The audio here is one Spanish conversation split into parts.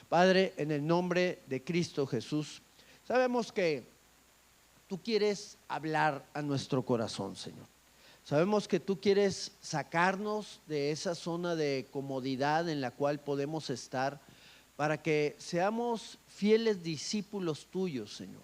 Padre, en el nombre de Cristo Jesús, sabemos que tú quieres hablar a nuestro corazón, Señor. Sabemos que tú quieres sacarnos de esa zona de comodidad en la cual podemos estar para que seamos fieles discípulos tuyos, Señor.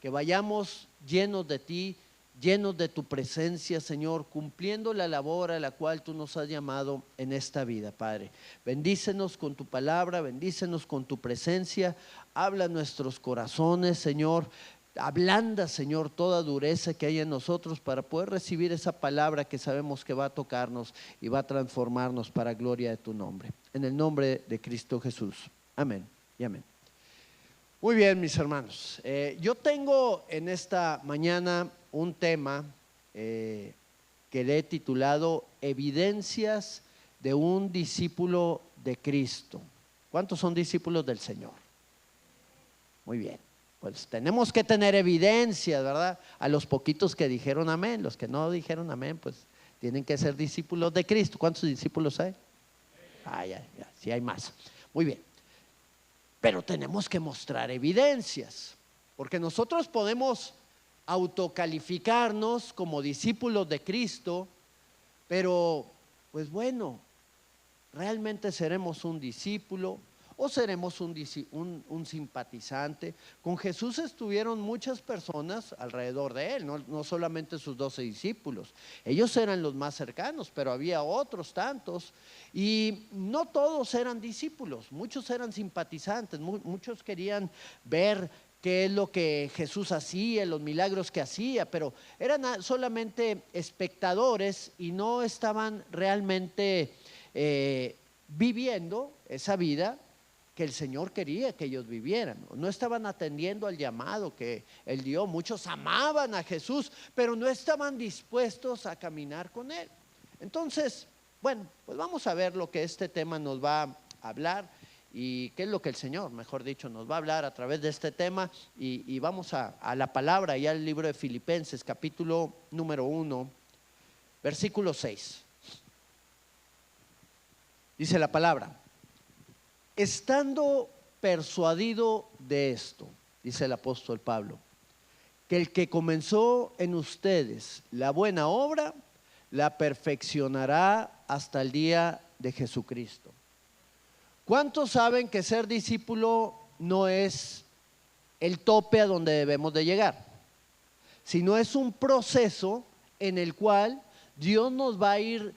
Que vayamos llenos de ti, llenos de tu presencia, Señor, cumpliendo la labor a la cual tú nos has llamado en esta vida, Padre. Bendícenos con tu palabra, bendícenos con tu presencia, habla a nuestros corazones, Señor. Ablanda, Señor, toda dureza que hay en nosotros para poder recibir esa palabra que sabemos que va a tocarnos y va a transformarnos para gloria de tu nombre. En el nombre de Cristo Jesús. Amén y amén. Muy bien, mis hermanos. Yo tengo en esta mañana un tema que le he titulado Evidencias de un discípulo de Cristo. ¿Cuántos son discípulos del Señor? Muy bien. Pues tenemos que tener evidencias, ¿verdad? A los poquitos que dijeron amén, los que no dijeron amén, pues tienen que ser discípulos de Cristo. ¿Cuántos discípulos hay? Ya, sí hay más. Muy bien. Pero tenemos que mostrar evidencias, porque nosotros podemos autocalificarnos como discípulos de Cristo, pero pues bueno, ¿realmente seremos un discípulo o seremos un simpatizante? Con Jesús estuvieron muchas personas alrededor de él, no solamente sus 12 discípulos. Ellos eran los más cercanos, pero había otros tantos y no todos eran discípulos, muchos eran simpatizantes, muchos querían ver qué es lo que Jesús hacía, los milagros que hacía, pero eran solamente espectadores y no estaban realmente viviendo esa vida que el Señor quería que ellos vivieran. No estaban atendiendo al llamado que Él dio. Muchos amaban a Jesús, pero no estaban dispuestos a caminar con Él. Entonces, bueno, pues vamos a ver lo que este tema nos va a hablar y qué es lo que el Señor, mejor dicho, nos va a hablar a través de este tema. Y vamos a la palabra, ya el libro de Filipenses, capítulo número 1, versículo 6. Dice la palabra: estando persuadido de esto, dice el apóstol Pablo, que el que comenzó en ustedes la buena obra, la perfeccionará hasta el día de Jesucristo. ¿Cuántos saben que ser discípulo no es el tope a donde debemos de llegar, sino es un proceso en el cual Dios nos va a ir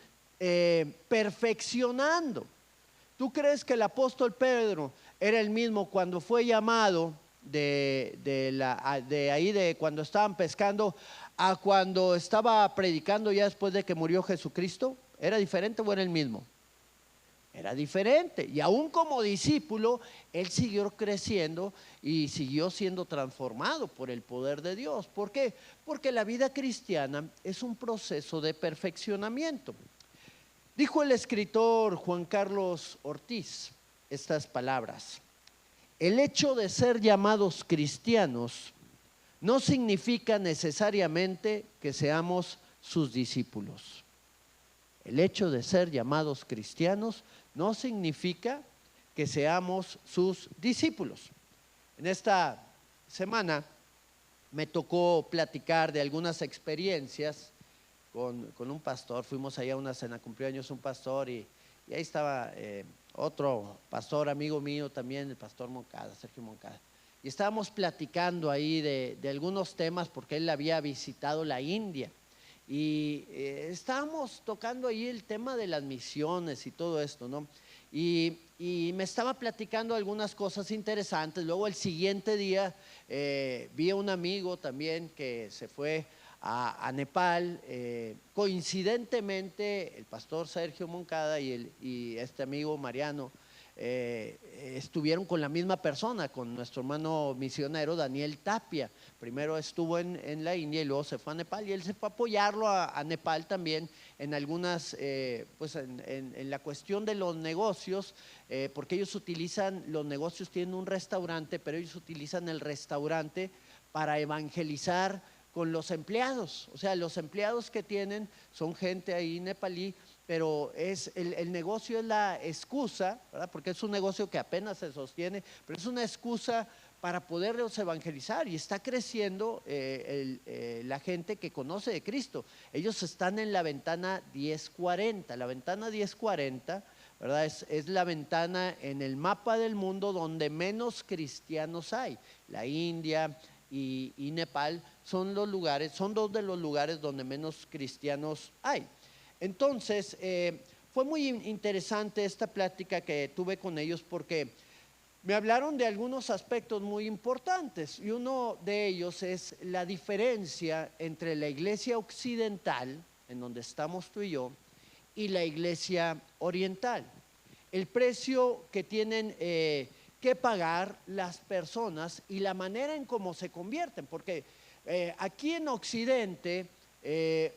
perfeccionando? ¿Tú crees que el apóstol Pedro era el mismo cuando fue llamado de ahí de cuando estaban pescando a cuando estaba predicando ya después de que murió Jesucristo? ¿Era diferente o era el mismo? Era diferente, y aún como discípulo él siguió creciendo y siguió siendo transformado por el poder de Dios. ¿Por qué? Porque la vida cristiana es un proceso de perfeccionamiento. Dijo el escritor Juan Carlos Ortiz estas palabras: el hecho de ser llamados cristianos no significa necesariamente que seamos sus discípulos. El hecho de ser llamados cristianos no significa que seamos sus discípulos. En esta semana me tocó platicar de algunas experiencias con un pastor. Fuimos allá a una cena, cumplió años un pastor y ahí estaba otro pastor amigo mío también, el pastor Moncada, Sergio Moncada. Y estábamos platicando ahí de algunos temas porque él había visitado la India. Y estábamos tocando ahí el tema de las misiones y todo esto, ¿no? Y me estaba platicando algunas cosas interesantes. Luego el siguiente día vi a un amigo también que se fue a Nepal. Coincidentemente el pastor Sergio Moncada y este amigo Mariano estuvieron con la misma persona, con nuestro hermano misionero Daniel Tapia. Primero estuvo en la India y luego se fue a Nepal, y él se fue a apoyarlo a Nepal también en algunas, pues en la cuestión de los negocios, porque ellos utilizan, los negocios tienen un restaurante, pero ellos utilizan el restaurante para evangelizar con los empleados. O sea, los empleados que tienen son gente ahí nepalí pero el negocio es la excusa, ¿verdad? Porque es un negocio que apenas se sostiene, pero es una excusa para poderlos evangelizar, y está creciendo la gente que conoce de Cristo. Ellos están en la ventana 1040. La ventana 1040, ¿verdad? Es la ventana en el mapa del mundo donde menos cristianos hay. La India y Nepal son los lugares, son dos de los lugares donde menos cristianos hay. Entonces, fue muy interesante esta plática que tuve con ellos, porque me hablaron de algunos aspectos muy importantes, y uno de ellos es la diferencia entre la iglesia occidental, en donde estamos tú y yo, y la iglesia oriental. El precio que tienen que pagar las personas y la manera en cómo se convierten, porque aquí en Occidente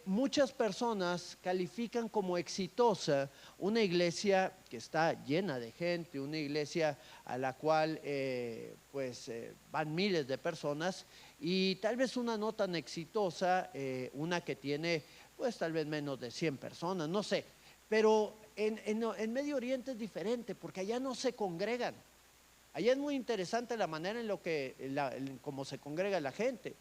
muchas personas califican como exitosa una iglesia que está llena de gente, una iglesia a la cual van miles de personas, y tal vez una no tan exitosa, una que tiene pues tal vez menos de 100 personas, no sé, pero en Medio Oriente es diferente, porque allá no se congregan. Allá es muy interesante la manera en cómo se congrega la gente,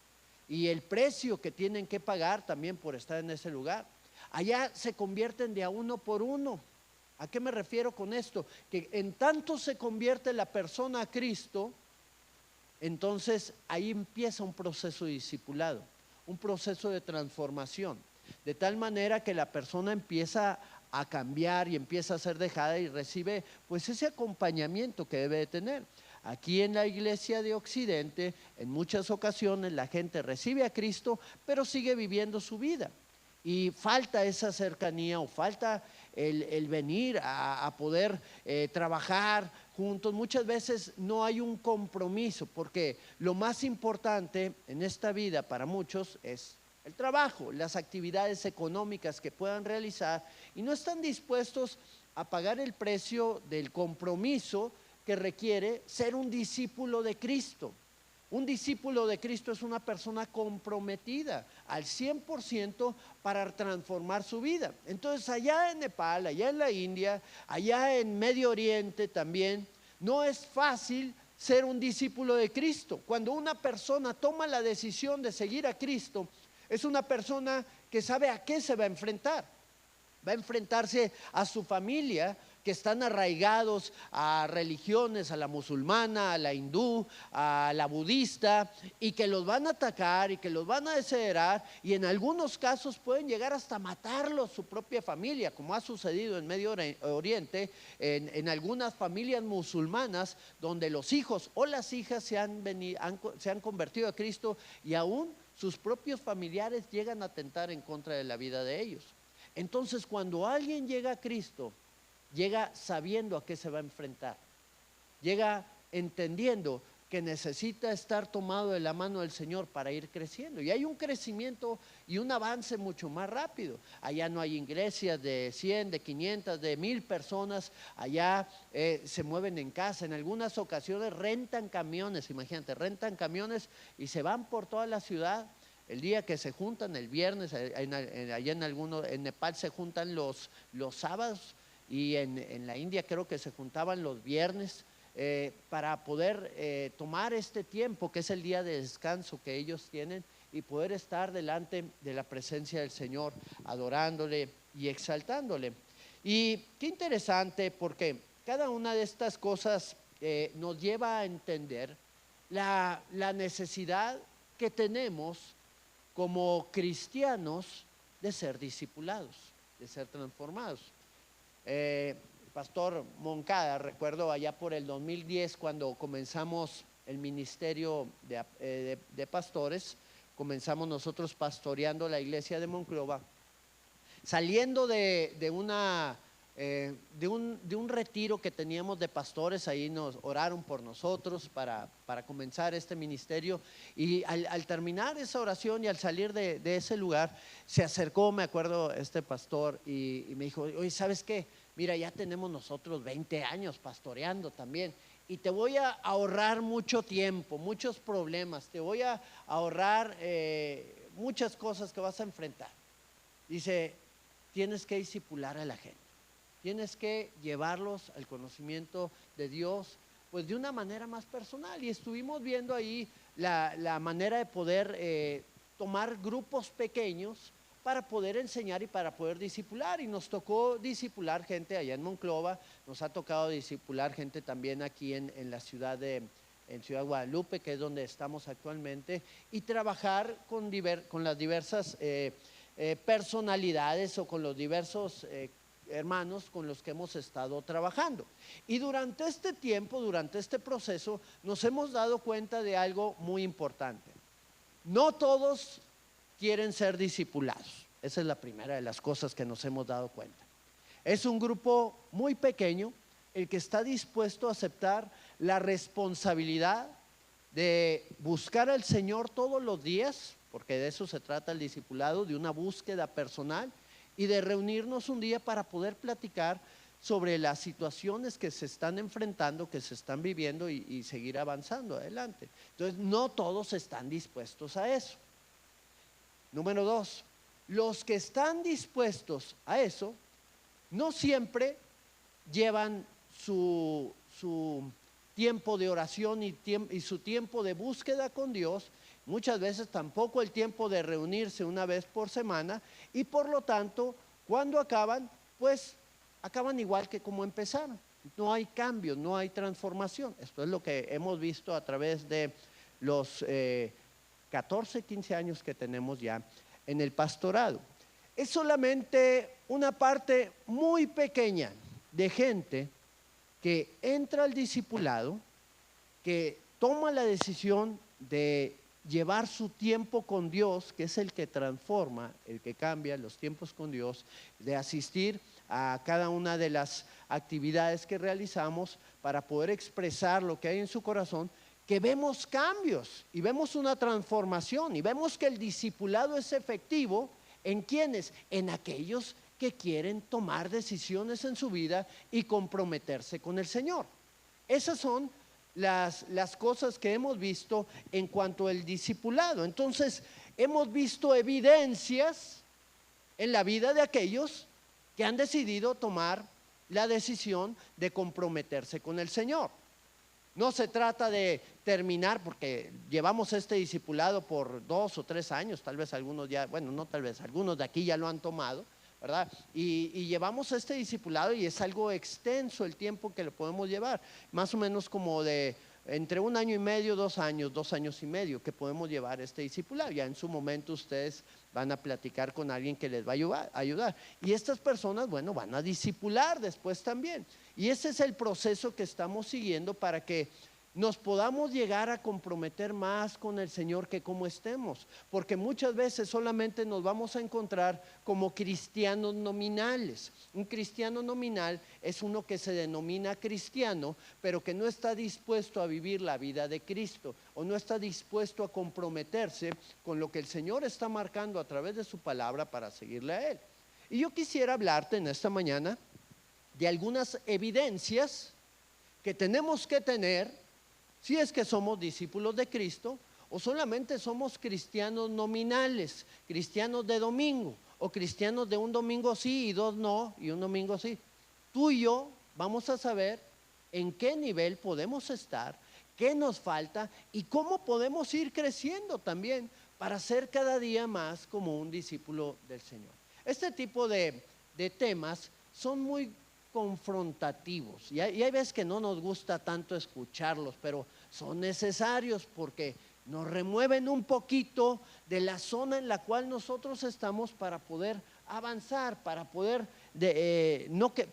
y el precio que tienen que pagar también por estar en ese lugar. Allá se convierten de a uno por uno. ¿A qué me refiero con esto? Que en tanto se convierte la persona a Cristo, entonces ahí empieza un proceso de discipulado, un proceso de transformación, de tal manera que la persona empieza a cambiar y empieza a ser dejada, y recibe pues ese acompañamiento que debe de tener. Aquí en la iglesia de Occidente, en muchas ocasiones la gente recibe a Cristo, pero sigue viviendo su vida, y falta esa cercanía, o falta el venir a poder trabajar juntos. Muchas veces no hay un compromiso, porque lo más importante en esta vida para muchos es el trabajo, las actividades económicas que puedan realizar, y no están dispuestos a pagar el precio del compromiso que requiere ser un discípulo de Cristo. Un discípulo de Cristo es una persona comprometida al 100% para transformar su vida. Entonces, allá en Nepal, allá en la India, allá en Medio Oriente también, no es fácil ser un discípulo de Cristo. Cuando una persona toma la decisión de seguir a Cristo, es una persona que sabe a qué se va a enfrentar. Va a enfrentarse a su familia, que están arraigados a religiones, a la musulmana, a la hindú, a la budista, y que los van a atacar y que los van a desheredar, y en algunos casos pueden llegar hasta matarlos, su propia familia, como ha sucedido en Medio Oriente, en algunas familias musulmanas, donde los hijos o las hijas se han convertido a Cristo, y aún sus propios familiares llegan a atentar en contra de la vida de ellos. Entonces, cuando alguien llega a Cristo, llega sabiendo a qué se va a enfrentar, llega entendiendo que necesita estar tomado de la mano del Señor para ir creciendo, y hay un crecimiento y un avance mucho más rápido. Allá no hay iglesias de 100, de 500, de 1000 personas. Allá se mueven en casa, en algunas ocasiones rentan camiones, imagínate, rentan camiones y se van por toda la ciudad. El día que se juntan, el viernes, allá en Nepal se juntan los sábados, y en la India creo que se juntaban los viernes, para poder tomar este tiempo que es el día de descanso que ellos tienen, y poder estar delante de la presencia del Señor, adorándole y exaltándole. Y qué interesante, porque cada una de estas cosas nos lleva a entender la necesidad que tenemos como cristianos de ser discipulados, de ser transformados. Pastor Moncada, recuerdo allá por el 2010, cuando comenzamos el ministerio de pastores, comenzamos nosotros pastoreando la iglesia de Monclova, saliendo de un retiro que teníamos de pastores. Ahí nos oraron por nosotros para comenzar este ministerio, y al terminar esa oración y al salir de ese lugar, se acercó, me acuerdo, este pastor, y me dijo: oye, ¿sabes qué? Mira, ya tenemos nosotros 20 años pastoreando también, y te voy a ahorrar mucho tiempo, muchos problemas, te voy a ahorrar muchas cosas que vas a enfrentar. Dice: tienes que discipular a la gente. Tienes que llevarlos al conocimiento de Dios, pues de una manera más personal. Y estuvimos viendo ahí la manera de poder tomar grupos pequeños para poder enseñar y para poder discipular. Y nos tocó discipular gente allá en Monclova, nos ha tocado discipular gente también aquí en la ciudad en Ciudad Guadalupe, que es donde estamos actualmente, y trabajar con las diversas personalidades o con los diversos hermanos con los que hemos estado trabajando. Y durante este tiempo, durante este proceso, nos hemos dado cuenta de algo muy importante. No todos quieren ser discipulados. Esa es la primera de las cosas que nos hemos dado cuenta. Es un grupo muy pequeño el que está dispuesto a aceptar la responsabilidad de buscar al Señor todos los días, porque de eso se trata el discipulado, de una búsqueda personal, y de reunirnos un día para poder platicar sobre las situaciones que se están enfrentando, que se están viviendo y seguir avanzando adelante. Entonces, no todos están dispuestos a eso. Número 2, los que están dispuestos a eso, no siempre llevan su tiempo de oración y su tiempo de búsqueda con Dios, muchas veces tampoco el tiempo de reunirse una vez por semana, y por lo tanto, cuando acaban, pues acaban igual que como empezaron. No hay cambio, no hay transformación. Esto es lo que hemos visto a través de los 14, 15 años que tenemos ya en el pastorado. Es solamente una parte muy pequeña de gente que entra al discipulado, que toma la decisión de llevar su tiempo con Dios, que es el que transforma, el que cambia los tiempos con Dios, de asistir a cada una de las actividades que realizamos para poder expresar lo que hay en su corazón, que vemos cambios y vemos una transformación y vemos que el discipulado es efectivo. ¿En quiénes? En aquellos que quieren tomar decisiones en su vida y comprometerse con el Señor. Esas son las cosas que hemos visto en cuanto al discipulado. Entonces, hemos visto evidencias en la vida de aquellos que han decidido tomar la decisión de comprometerse con el Señor. No se trata de terminar, porque llevamos este discipulado por 2 o 3 años, tal vez algunos ya, bueno, no tal vez, algunos de aquí ya lo han tomado, ¿verdad? Y llevamos este discipulado y es algo extenso el tiempo que lo podemos llevar, más o menos como de entre 1 año y medio, 2 años, 2 años y medio que podemos llevar este discipulado. Ya en su momento ustedes van a platicar con alguien que les va a ayudar. Y estas personas, bueno, van a discipular después también. Y ese es el proceso que estamos siguiendo para que nos podamos llegar a comprometer más con el Señor que como estemos, porque muchas veces solamente nos vamos a encontrar como cristianos nominales. Un cristiano nominal es uno que se denomina cristiano, pero que no está dispuesto a vivir la vida de Cristo, o no está dispuesto a comprometerse con lo que el Señor está marcando a través de su palabra para seguirle a Él. Y yo quisiera hablarte en esta mañana de algunas evidencias que tenemos que tener si es que somos discípulos de Cristo, o solamente somos cristianos nominales, cristianos de domingo, o cristianos de un domingo sí y 2 no, y un domingo sí. Tú y yo vamos a saber en qué nivel podemos estar, qué nos falta y cómo podemos ir creciendo también para ser cada día más como un discípulo del Señor. Este tipo de temas son muy confrontativos y hay veces que no nos gusta tanto escucharlos, pero son necesarios porque nos remueven un poquito de la zona en la cual nosotros estamos para poder avanzar, para poder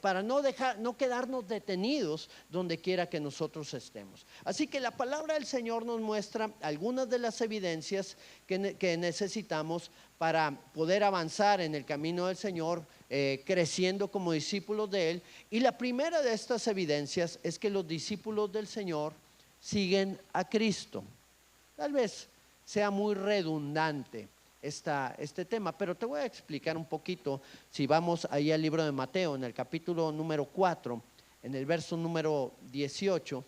para no quedarnos detenidos donde quiera que nosotros estemos. Así que la palabra del Señor nos muestra algunas de las evidencias que necesitamos para poder avanzar en el camino del Señor, creciendo como discípulos de Él. Y la primera de estas evidencias es que los discípulos del Señor siguen a Cristo. Tal vez sea muy redundante este tema, pero te voy a explicar un poquito. Si vamos ahí al libro de Mateo, en el capítulo número 4, en el verso número 18,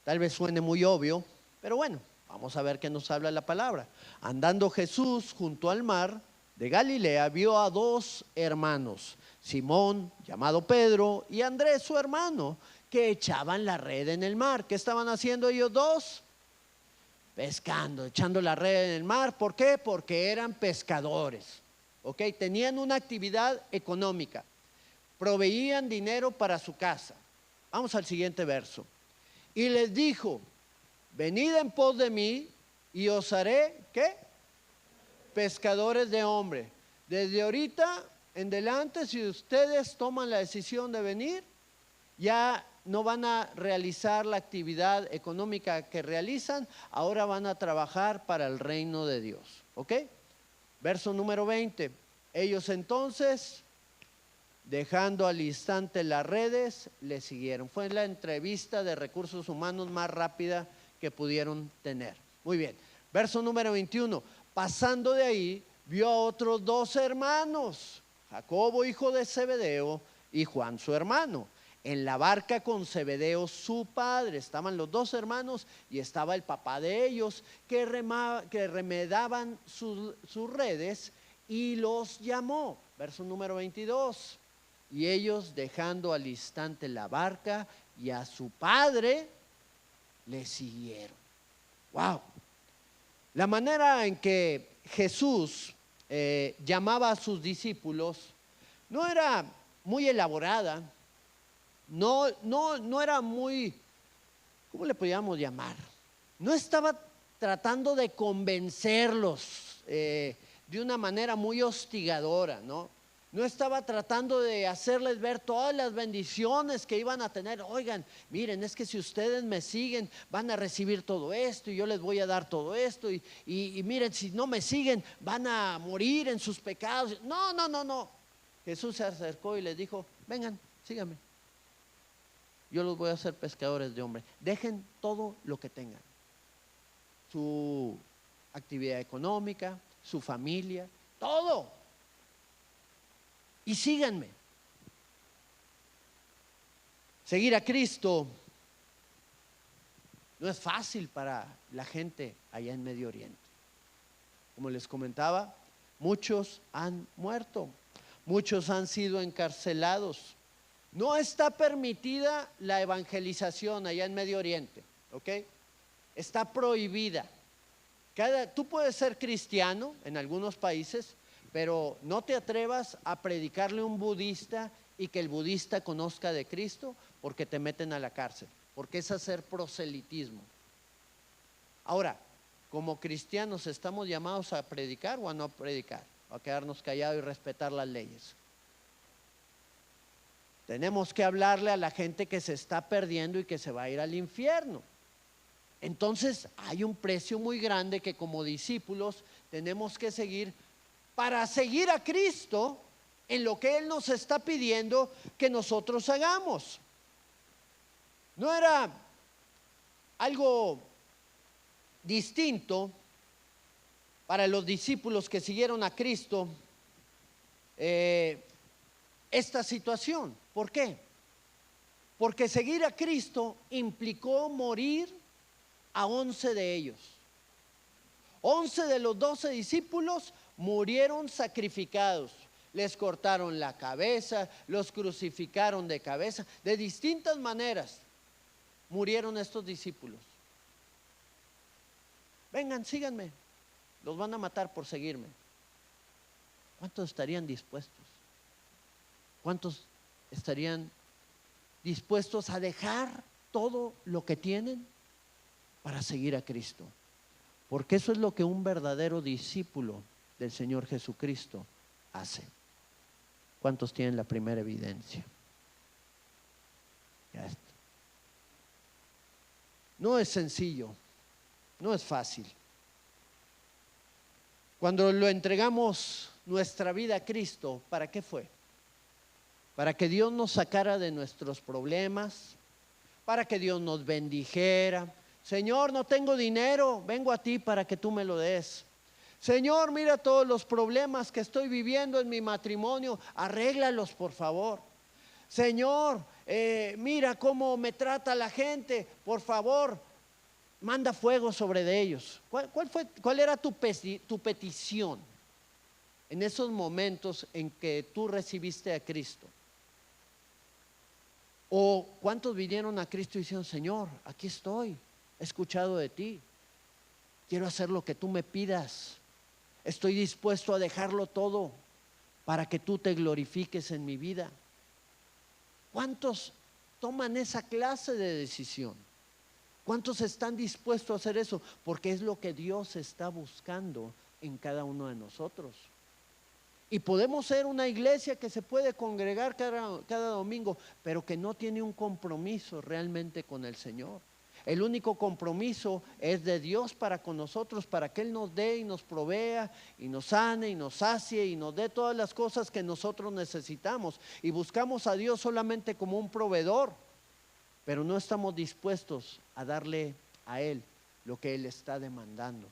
tal vez suene muy obvio, pero bueno, vamos a ver qué nos habla la palabra. Andando Jesús junto al mar, de Galilea, vio a dos hermanos, Simón, llamado Pedro, y Andrés, su hermano, que echaban la red en el mar. ¿Qué estaban haciendo ellos dos? Pescando, echando la red en el mar. ¿Por qué? Porque eran pescadores. ¿Ok? Tenían una actividad económica, proveían dinero para su casa. Vamos al siguiente verso. Y les dijo: venid en pos de mí y os haré, ¿qué? Pescadores de hombres. Desde ahorita en adelante, si ustedes toman la decisión de venir, ya no van a realizar la actividad económica que realizan, ahora van a trabajar para el reino de Dios. ¿Ok? Verso número 20. Ellos entonces, dejando al instante las redes, le siguieron. Fue la entrevista de recursos humanos más rápida que pudieron tener. Muy bien. Verso número 21. Pasando de ahí, vio a otros dos hermanos, Jacobo, hijo de Zebedeo, y Juan, su hermano, en la barca con Zebedeo, su padre. Estaban los dos hermanos y estaba el papá de ellos, que remedaban sus redes, y los llamó. Verso número 22. Y ellos, dejando al instante la barca y a su padre, le siguieron. ¡Wow! La manera en que Jesús llamaba a sus discípulos no era muy elaborada, no era muy, ¿cómo le podíamos llamar? No estaba tratando de convencerlos de una manera muy hostigadora, ¿no? No estaba tratando de hacerles ver todas las bendiciones que iban a tener. Oigan, miren, es que si ustedes me siguen, van a recibir todo esto y yo les voy a dar todo esto. Y miren, si no me siguen, van a morir en sus pecados. No. Jesús se acercó y les dijo: vengan, síganme. Yo los voy a hacer pescadores de hombres. Dejen todo lo que tengan. Su actividad económica, su familia, todo. Y síganme. Seguir a Cristo no es fácil para la gente allá en Medio Oriente. Como les comentaba, muchos han muerto, muchos han sido encarcelados. No está permitida la evangelización allá en Medio Oriente, ¿ok? Está prohibida. Tú puedes ser cristiano en algunos países, pero no te atrevas a predicarle a un budista y que el budista conozca de Cristo, porque te meten a la cárcel, porque es hacer proselitismo. Ahora, como cristianos, ¿estamos llamados a predicar o a no predicar? A quedarnos callados y respetar las leyes. Tenemos que hablarle a la gente que se está perdiendo y que se va a ir al infierno. Entonces hay un precio muy grande que como discípulos tenemos que seguir, para seguir a Cristo en lo que Él nos está pidiendo que nosotros hagamos. No era algo distinto para los discípulos que siguieron a Cristo esta situación. ¿Por qué? Porque seguir a Cristo implicó morir a 11 de ellos. 11 de los 12 discípulos murieron sacrificados. Les cortaron la cabeza, los crucificaron de cabeza. De distintas maneras murieron estos discípulos. Vengan, síganme. Los van a matar por seguirme. ¿Cuántos estarían dispuestos? ¿Cuántos estarían dispuestos a dejar todo lo que tienen para seguir a Cristo? Porque eso es lo que un verdadero discípulo del Señor Jesucristo hace. ¿Cuántos tienen la primera evidencia? Ya está. No es sencillo, no es fácil. Cuando lo entregamos nuestra vida a Cristo, ¿para qué fue? Para que Dios nos sacara de nuestros problemas, para que Dios nos bendijera. Señor, no tengo dinero, vengo a ti para que tú me lo des. Señor, mira todos los problemas que estoy viviendo en mi matrimonio, arréglalos por favor. Señor, mira cómo me trata la gente, por favor, manda fuego sobre de ellos. ¿Cuál era tu petición en esos momentos en que tú recibiste a Cristo? ¿O cuántos vinieron a Cristo y dijeron: Señor, aquí estoy, he escuchado de ti, quiero hacer lo que tú me pidas, estoy dispuesto a dejarlo todo para que tú te glorifiques en mi vida? ¿Cuántos toman esa clase de decisión? ¿Cuántos están dispuestos a hacer eso? Porque es lo que Dios está buscando en cada uno de nosotros. Y podemos ser una iglesia que se puede congregar cada domingo, pero que no tiene un compromiso realmente con el Señor. El único compromiso es de Dios para con nosotros, para que Él nos dé y nos provea y nos sane y nos sacie y nos dé todas las cosas que nosotros necesitamos. Y buscamos a Dios solamente como un proveedor, pero no estamos dispuestos a darle a Él lo que Él está demandando.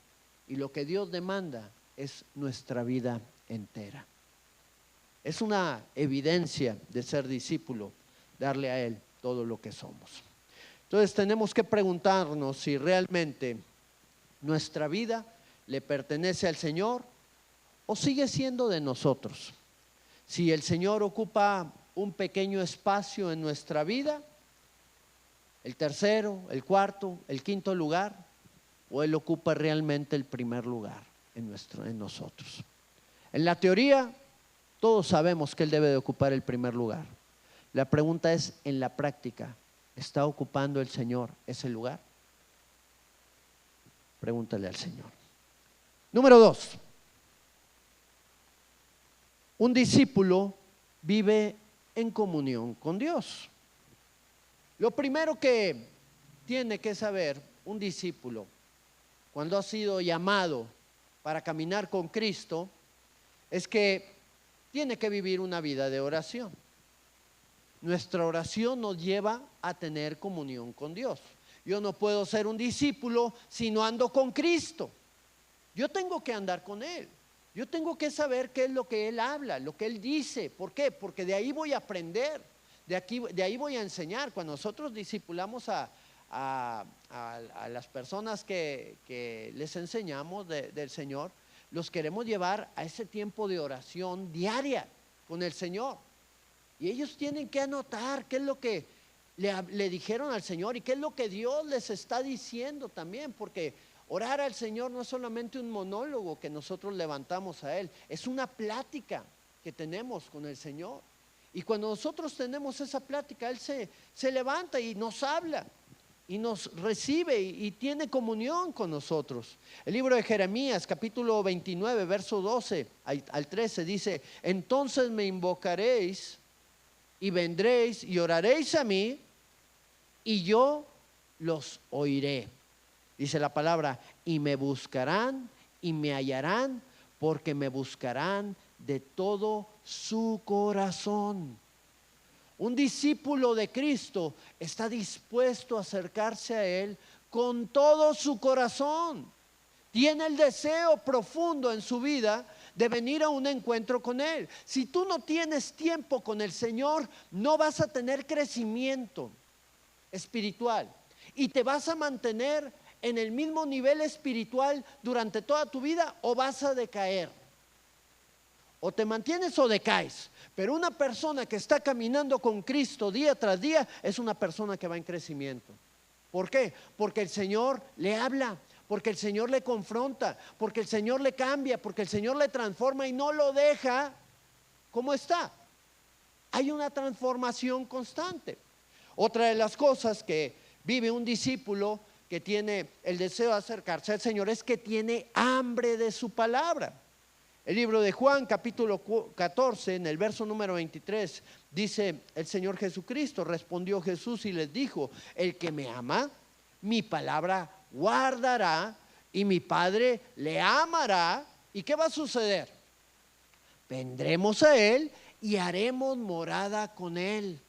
Y lo que Dios demanda es nuestra vida entera. Es una evidencia de ser discípulo, darle a Él todo lo que somos. Entonces tenemos que preguntarnos si realmente nuestra vida le pertenece al Señor o sigue siendo de nosotros. Si el Señor ocupa un pequeño espacio en nuestra vida, el tercero, el cuarto, el quinto lugar, o Él ocupa realmente el primer lugar en nosotros. En la teoría, todos sabemos que Él debe de ocupar el primer lugar. La pregunta es, en la práctica, ¿está ocupando el Señor ese lugar? Pregúntale al Señor. Número 2. Un discípulo vive en comunión con Dios. Lo primero que tiene que saber un discípulo cuando ha sido llamado para caminar con Cristo es que tiene que vivir una vida de oración. Nuestra oración nos lleva a tener comunión con Dios. Yo no puedo ser un discípulo si no ando con Cristo. Yo tengo que andar con Él. Yo tengo que saber qué es lo que Él habla, lo que Él dice. ¿Por qué? Porque de ahí voy a aprender, de ahí voy a enseñar. Cuando nosotros discipulamos a las personas que les enseñamos del Señor, los queremos llevar a ese tiempo de oración diaria con el Señor. Y ellos tienen que anotar qué es lo que le dijeron al Señor y qué es lo que Dios les está diciendo también, porque orar al Señor no es solamente un monólogo que nosotros levantamos a Él, es una plática que tenemos con el Señor. Y cuando nosotros tenemos esa plática, Él se levanta y nos habla y nos recibe y tiene comunión con nosotros. El libro de Jeremías, capítulo 29, verso 12 al 13 dice: entonces me invocaréis y vendréis y oraréis a mí y yo los oiré. Dice la palabra: y me buscarán y me hallarán, porque me buscarán de todo su corazón. Un discípulo de Cristo está dispuesto a acercarse a Él con todo su corazón. Tiene el deseo profundo en su vida de venir a un encuentro con Él. Si tú no tienes tiempo con el Señor, no vas a tener crecimiento espiritual y te vas a mantener en el mismo nivel espiritual durante toda tu vida, o vas a decaer. O te mantienes o decaes. Pero una persona que está caminando con Cristo día tras día es una persona que va en crecimiento. ¿Por qué? Porque el Señor le habla, porque el Señor le confronta, porque el Señor le cambia, porque el Señor le transforma y no lo deja como está. Hay una transformación constante. Otra de las cosas que vive un discípulo que tiene el deseo de acercarse al Señor es que tiene hambre de su palabra. El libro de Juan, capítulo 14, en el verso número 23, dice el Señor Jesucristo: respondió Jesús y les dijo: el que me ama, mi palabra guardará, y mi Padre le amará. ¿Y qué va a suceder? Vendremos a Él y haremos morada con Él.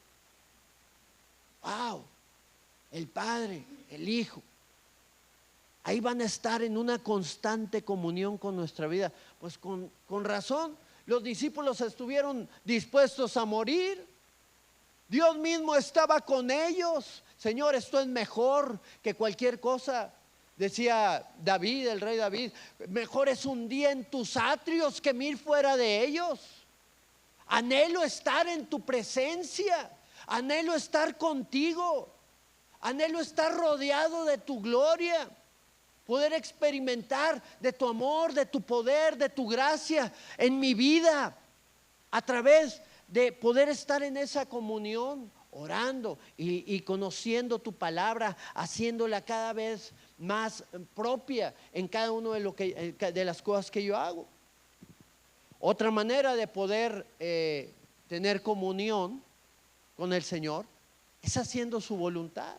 ¡Wow! El Padre, el Hijo, ahí van a estar en una constante comunión con nuestra vida. Pues con razón los discípulos estuvieron dispuestos a morir. Dios mismo estaba con ellos. Señor, esto es mejor que cualquier cosa. Decía David, el rey David, mejor es un día en tus atrios que 1000 fuera de ellos. Anhelo estar en tu presencia, anhelo estar contigo, anhelo estar rodeado de tu gloria, poder experimentar de tu amor, de tu poder, de tu gracia en mi vida, a través de poder estar en esa comunión, orando y conociendo tu palabra, haciéndola cada vez más propia en cada uno de las cosas que yo hago. Otra manera de poder tener comunión con el Señor es haciendo su voluntad,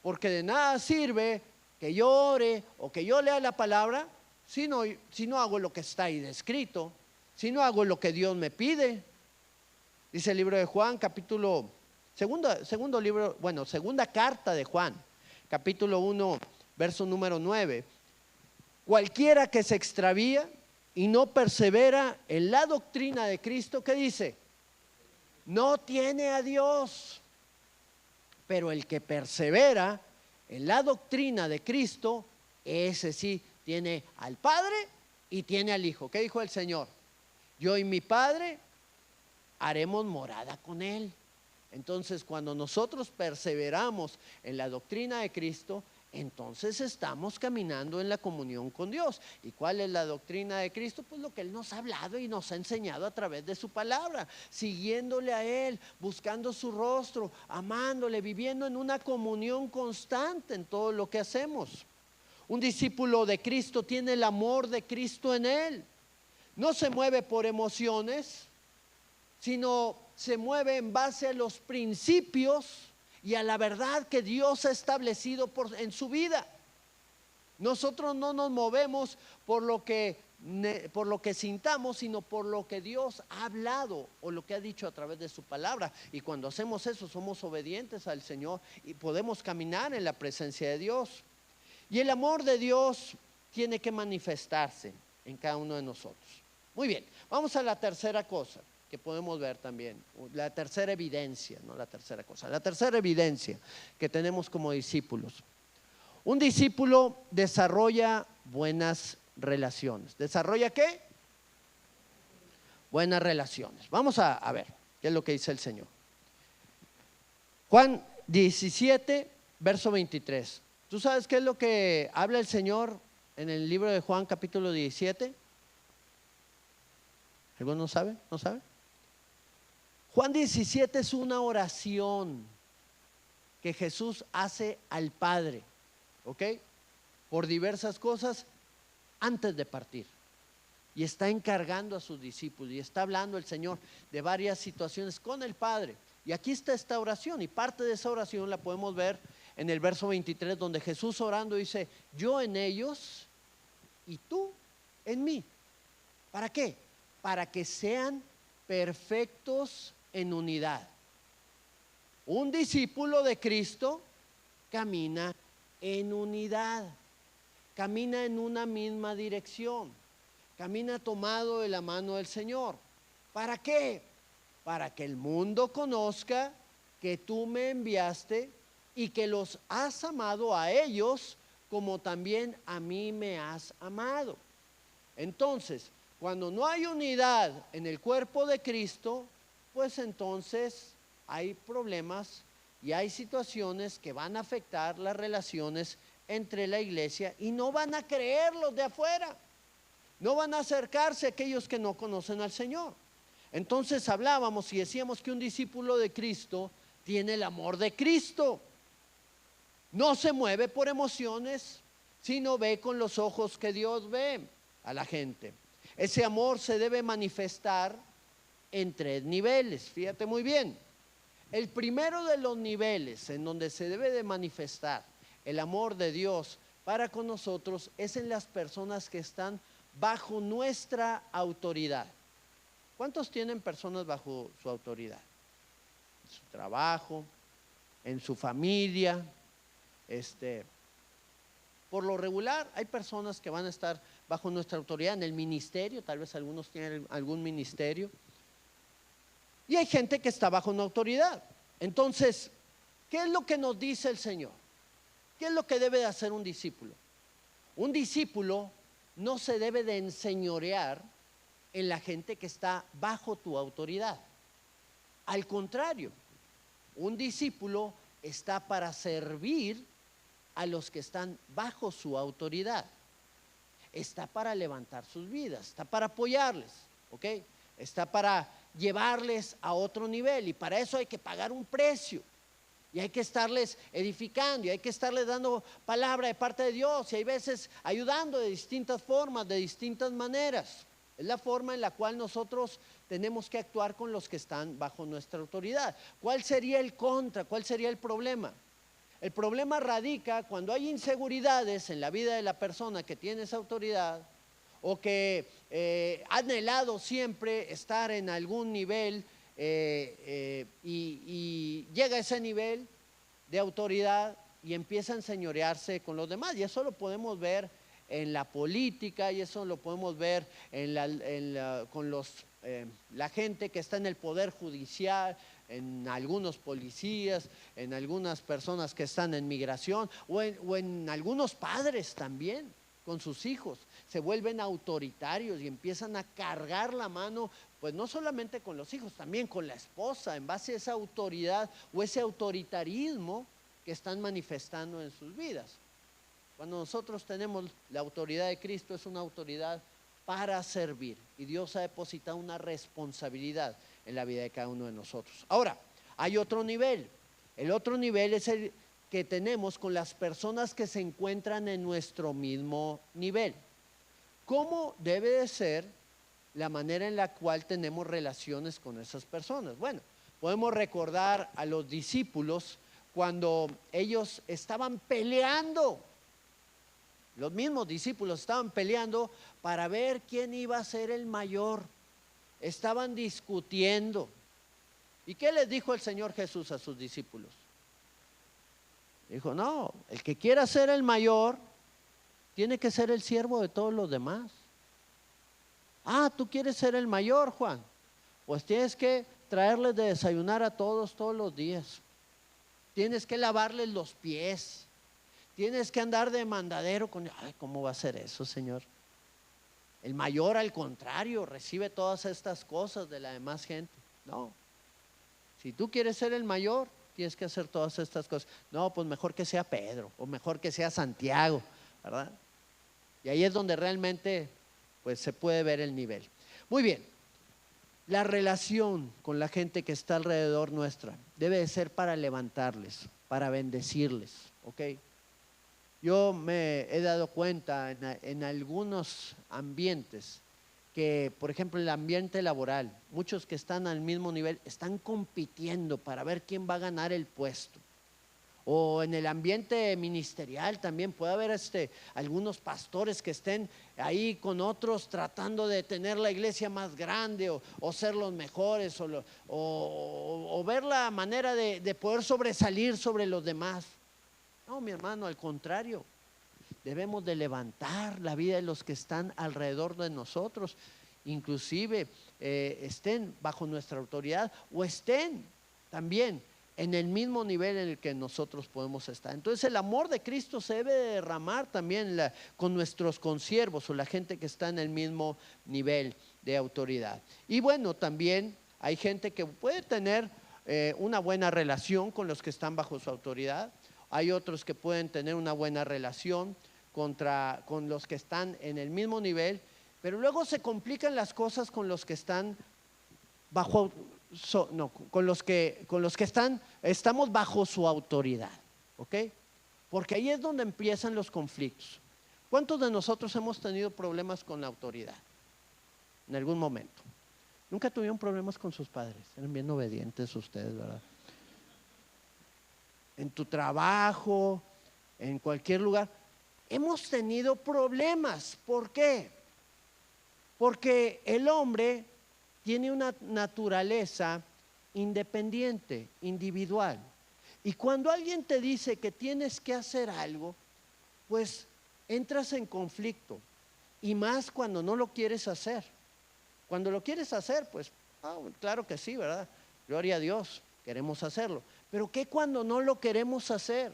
porque de nada sirve que yo ore o que yo lea la palabra si no hago lo que está ahí descrito, si no hago lo que Dios me pide. Dice el libro de Juan, segunda carta de Juan, capítulo 1, verso número 9. Cualquiera que se extravía y no persevera en la doctrina de Cristo, ¿qué dice? No tiene a Dios. Pero el que persevera en la doctrina de Cristo, ese sí tiene al Padre y tiene al Hijo. ¿Qué dijo el Señor? Yo y mi Padre haremos morada con Él. Entonces, cuando nosotros perseveramos en la doctrina de Cristo, entonces estamos caminando en la comunión con Dios. ¿Y cuál es la doctrina de Cristo? Pues lo que Él nos ha hablado y nos ha enseñado a través de su palabra, siguiéndole a Él, buscando su rostro, amándole, viviendo en una comunión constante en todo lo que hacemos. Un discípulo de Cristo tiene el amor de Cristo en él. No se mueve por emociones, sino se mueve en base a los principios y a la verdad que Dios ha establecido en su vida. Nosotros no nos movemos por lo que sintamos, sino por lo que Dios ha hablado o lo que ha dicho a través de su palabra. Y cuando hacemos eso, somos obedientes al Señor y podemos caminar en la presencia de Dios. Y el amor de Dios tiene que manifestarse en cada uno de nosotros. Muy bien, vamos a la tercera cosa que podemos ver también, la tercera evidencia, no la tercera cosa, la tercera evidencia que tenemos como discípulos. Un discípulo desarrolla buenas relaciones. ¿Desarrolla qué? Buenas relaciones. Vamos a ver qué es lo que dice el Señor. Juan 17, verso 23. ¿Tú sabes qué es lo que habla el Señor en el libro de Juan capítulo 17? ¿Alguno sabe? ¿No sabe? Juan 17 es una oración que Jesús hace al Padre, ¿ok? Por diversas cosas antes de partir. Y está encargando a sus discípulos y está hablando el Señor de varias situaciones con el Padre. Y aquí está esta oración, y parte de esa oración la podemos ver en el verso 23, donde Jesús orando dice: yo en ellos y tú en mí. ¿Para qué? Para que sean perfectos en unidad. Un discípulo de Cristo camina en unidad, camina en una misma dirección, camina tomado de la mano del Señor. ¿Para qué? Para que el mundo conozca que tú me enviaste y que los has amado a ellos como también a mí me has amado. Entonces, cuando no hay unidad en el cuerpo de Cristo, pues entonces hay problemas y hay situaciones que van a afectar las relaciones entre la iglesia y no van a creer los de afuera, no van a acercarse aquellos que no conocen al Señor. Entonces hablábamos y decíamos que un discípulo de Cristo tiene el amor de Cristo. No se mueve por emociones, sino ve con los ojos que Dios ve a la gente. Ese amor se debe manifestar en 3 niveles, fíjate muy bien. El primero de los niveles en donde se debe de manifestar el amor de Dios para con nosotros es en las personas que están bajo nuestra autoridad. ¿Cuántos tienen personas bajo su autoridad? En su trabajo, en su familia. Por lo regular hay personas que van a estar bajo nuestra autoridad en el ministerio, tal vez algunos tienen algún ministerio. Y hay gente que está bajo una autoridad. Entonces, ¿qué es lo que nos dice el Señor? ¿Qué es lo que debe de hacer un discípulo? Un discípulo no se debe de enseñorear en la gente que está bajo tu autoridad. Al contrario, un discípulo está para servir a los que están bajo su autoridad. Está para levantar sus vidas, está para apoyarles, ¿ok? Está para llevarles a otro nivel, y para eso hay que pagar un precio. Y hay que estarles edificando, y hay que estarles dando palabra de parte de Dios, y hay veces ayudando de distintas formas, de distintas maneras. Es la forma en la cual nosotros tenemos que actuar con los que están bajo nuestra autoridad. ¿Cuál sería el contra? ¿Cuál sería el problema? El problema radica cuando hay inseguridades en la vida de la persona que tiene esa autoridad, o que ha anhelado siempre estar en algún nivel y llega a ese nivel de autoridad y empieza a enseñorearse con los demás. Y eso lo podemos ver en la política, y eso lo podemos ver con la gente que está en el poder judicial, en algunos policías, en algunas personas que están en migración, o en algunos padres también con sus hijos. Se vuelven autoritarios y empiezan a cargar la mano, pues no solamente con los hijos, también con la esposa, en base a esa autoridad o ese autoritarismo que están manifestando en sus vidas. Cuando nosotros tenemos la autoridad de Cristo, es una autoridad para servir, y Dios ha depositado una responsabilidad en la vida de cada uno de nosotros. Ahora, hay otro nivel. El otro nivel es el que tenemos con las personas que se encuentran en nuestro mismo nivel. ¿Cómo debe de ser la manera en la cual tenemos relaciones con esas personas? Bueno, podemos recordar a los discípulos cuando ellos estaban peleando. Los mismos discípulos estaban peleando para ver quién iba a ser el mayor. Estaban discutiendo. ¿Y qué les dijo el Señor Jesús a sus discípulos? Dijo: no, el que quiera ser el mayor tiene que ser el siervo de todos los demás. Ah, ¿tú quieres ser el mayor, Juan? Pues tienes que traerles de desayunar a todos los días. Tienes que lavarles los pies. Tienes que andar de mandadero con... Ay, ¿cómo va a ser eso, Señor? El mayor, al contrario, recibe todas estas cosas de la demás gente. No. Si tú quieres ser el mayor, tienes que hacer todas estas cosas. No, pues mejor que sea Pedro, o mejor que sea Santiago, ¿verdad? Y ahí es donde realmente pues se puede ver el nivel. Muy bien. La relación con la gente que está alrededor nuestra debe de ser para levantarles, para bendecirles, ¿ok? Yo me he dado cuenta en algunos ambientes que, por ejemplo, el ambiente laboral, muchos que están al mismo nivel están compitiendo para ver quién va a ganar el puesto. O en el ambiente ministerial también puede haber algunos pastores que estén ahí con otros tratando de tener la iglesia más grande, o ser los mejores, o ver la manera de poder sobresalir sobre los demás. No, mi hermano, al contrario, debemos de levantar la vida de los que están alrededor de nosotros, inclusive estén bajo nuestra autoridad o estén también en el mismo nivel en el que nosotros podemos estar. Entonces el amor de Cristo se debe derramar también con nuestros consiervos o la gente que está en el mismo nivel de autoridad. Y bueno, también hay gente que puede tener una buena relación con los que están bajo su autoridad. Hay otros que pueden tener una buena relación con los que están en el mismo nivel, pero luego se complican las cosas con los que están bajo, con los que estamos bajo su autoridad, ¿ok? Porque ahí es donde empiezan los conflictos. ¿Cuántos de nosotros hemos tenido problemas con la autoridad en algún momento? Nunca tuvieron problemas con sus padres, eran bien obedientes ustedes, ¿verdad? En tu trabajo, en cualquier lugar, hemos tenido problemas. ¿Por qué? Porque el hombre tiene una naturaleza independiente, individual. Y cuando alguien te dice que tienes que hacer algo, pues entras en conflicto. Y más cuando no lo quieres hacer. Cuando lo quieres hacer, pues, claro que sí, ¿verdad? Gloria a Dios, queremos hacerlo. Pero ¿qué cuando no lo queremos hacer?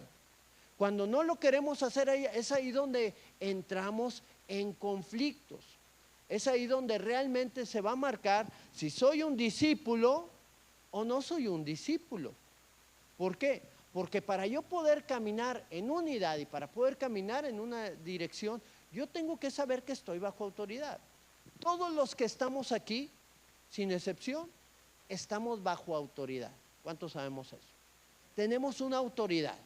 cuando no lo queremos hacer, es ahí donde entramos en conflictos. Es ahí donde realmente se va a marcar si soy un discípulo o no soy un discípulo. ¿Por qué? Porque para yo poder caminar en unidad y para poder caminar en una dirección, yo tengo que saber que estoy bajo autoridad. Todos los que estamos aquí, sin excepción, estamos bajo autoridad. ¿Cuántos sabemos eso? Tenemos una autoridad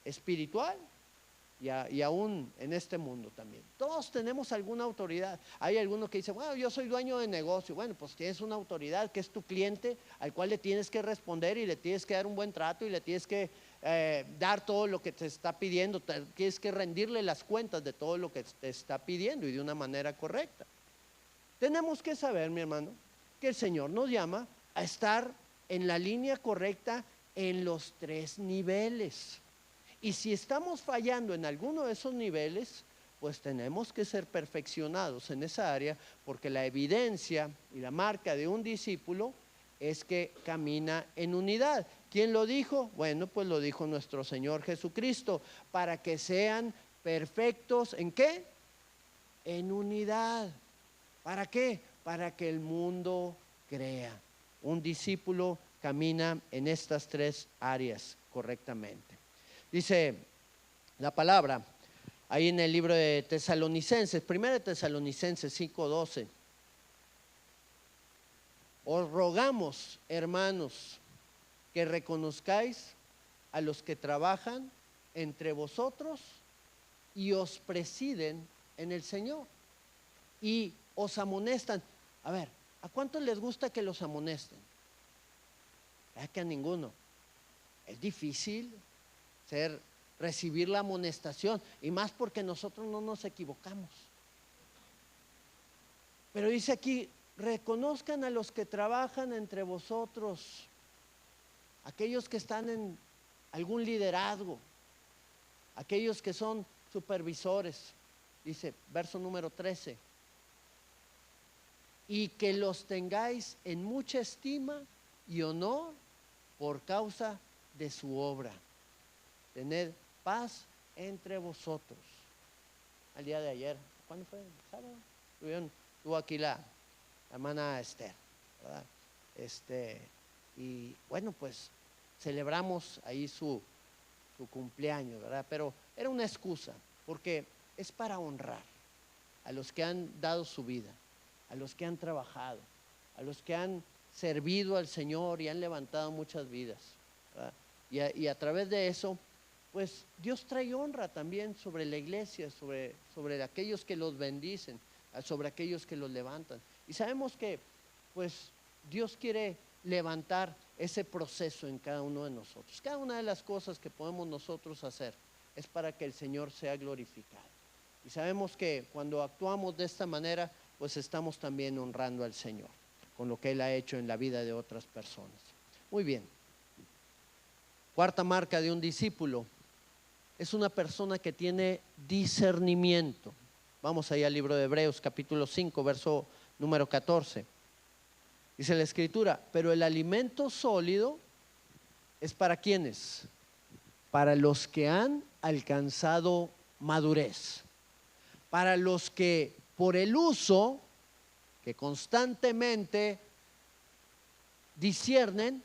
espiritual y aún en este mundo también. Todos tenemos alguna autoridad. Hay algunos que dicen, bueno, yo soy dueño de negocio. Bueno, pues tienes una autoridad que es tu cliente, al cual le tienes que responder y le tienes que dar un buen trato y le tienes que dar todo lo que te está pidiendo. Tienes que rendirle las cuentas de todo lo que te está pidiendo y de una manera correcta. Tenemos que saber, mi hermano, que el Señor nos llama a estar en la línea correcta en los 3 niveles. Y si estamos fallando en alguno de esos niveles, pues tenemos que ser perfeccionados en esa área, porque la evidencia y la marca de un discípulo es que camina en unidad. ¿Quién lo dijo? Bueno, pues lo dijo nuestro Señor Jesucristo, para que sean perfectos, ¿en qué? En unidad. ¿Para qué? Para que el mundo crea. Un discípulo camina en estas 3 áreas correctamente. Dice la palabra ahí en el libro de Tesalonicenses, 1 Tesalonicenses 5:12. Os rogamos, hermanos, que reconozcáis a los que trabajan entre vosotros y os presiden en el Señor y os amonestan. A ver, ¿a cuántos les gusta que los amonesten? Es que a ninguno. Es difícil recibir la amonestación, y más porque nosotros no nos equivocamos. Pero dice aquí, reconozcan a los que trabajan entre vosotros, aquellos que están en algún liderazgo, aquellos que son supervisores. Dice, verso número 13, y que los tengáis en mucha estima y honor por causa de su obra. Tened paz entre vosotros. Al día de ayer, ¿cuándo fue? ¿Sábado? Estuvo aquí la hermana Esther, ¿verdad? Y bueno, pues celebramos ahí su cumpleaños, ¿verdad? Pero era una excusa, porque es para honrar a los que han dado su vida, a los que han trabajado, a los que han servido al Señor y han levantado muchas vidas, ¿verdad? Y a través de eso, pues Dios trae honra también sobre la iglesia, sobre aquellos que los bendicen, sobre aquellos que los levantan. Y sabemos que pues Dios quiere levantar ese proceso en cada uno de nosotros. Cada una de las cosas que podemos nosotros hacer es para que el Señor sea glorificado. Y sabemos que cuando actuamos de esta manera, pues estamos también honrando al Señor con lo que Él ha hecho en la vida de otras personas. Muy bien. Cuarta marca de un discípulo es una persona que tiene discernimiento. Vamos ahí al libro de Hebreos capítulo 5, verso número 14. Dice la escritura, pero el alimento sólido es para ¿quiénes? Para los que han alcanzado madurez, para los que por el uso que constantemente disciernen,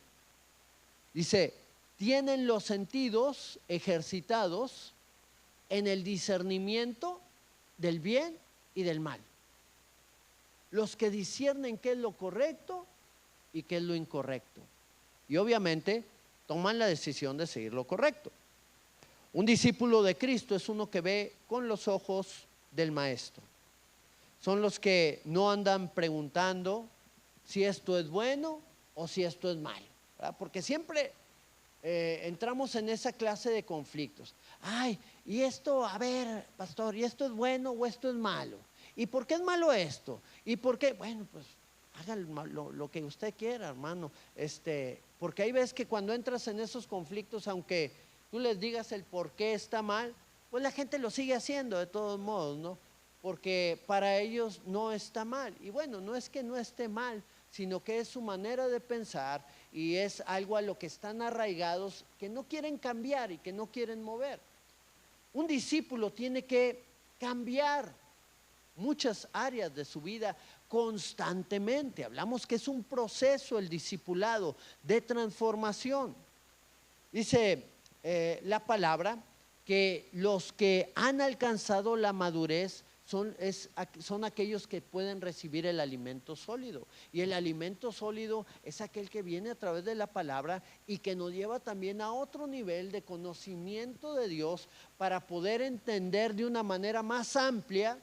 dice, tienen los sentidos ejercitados en el discernimiento del bien y del mal. Los que disciernen qué es lo correcto y qué es lo incorrecto. Y obviamente toman la decisión de seguir lo correcto. Un discípulo de Cristo es uno que ve con los ojos del Maestro. Son los que no andan preguntando si esto es bueno o si esto es malo, ¿verdad? Porque siempre entramos en esa clase de conflictos. Ay, y esto, a ver, pastor, ¿y esto es bueno o esto es malo? ¿Y por qué es malo esto? ¿Y por qué? Bueno, pues haga lo que usted quiera, hermano. Porque hay veces que cuando entras en esos conflictos, aunque tú les digas el por qué está mal, pues la gente lo sigue haciendo de todos modos, ¿no? Porque para ellos no está mal. Y bueno, no es que no esté mal, sino que es su manera de pensar y es algo a lo que están arraigados, que no quieren cambiar y que no quieren mover. Un discípulo tiene que cambiar muchas áreas de su vida constantemente. Hablamos que es un proceso el discipulado de transformación. Dice la palabra que los que han alcanzado la madurez son aquellos que pueden recibir el alimento sólido. Y el alimento sólido es aquel que viene a través de la palabra y que nos lleva también a otro nivel de conocimiento de Dios para poder entender de una manera más amplia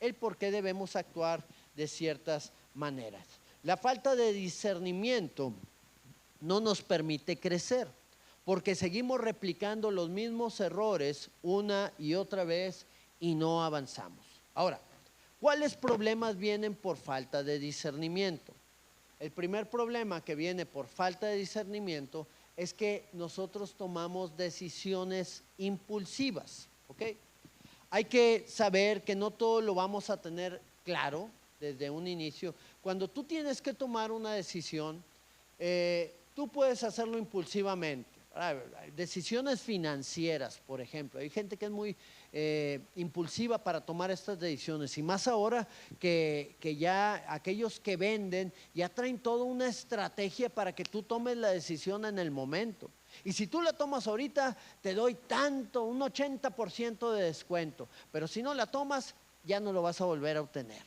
el por qué debemos actuar de ciertas maneras. La falta de discernimiento no nos permite crecer, porque seguimos replicando los mismos errores una y otra vez y no avanzamos. Ahora, ¿cuáles problemas vienen por falta de discernimiento? El primer problema que viene por falta de discernimiento es que nosotros tomamos decisiones impulsivas, ¿ok? Hay que saber que no todo lo vamos a tener claro desde un inicio. Cuando tú tienes que tomar una decisión, tú puedes hacerlo impulsivamente. Decisiones financieras, por ejemplo. Hay gente que es muy impulsiva para tomar estas decisiones, y más ahora que ya aquellos que venden ya traen toda una estrategia para que tú tomes la decisión en el momento. Y si tú la tomas ahorita, te doy tanto, un 80% de descuento, pero si no la tomas, ya no lo vas a volver a obtener.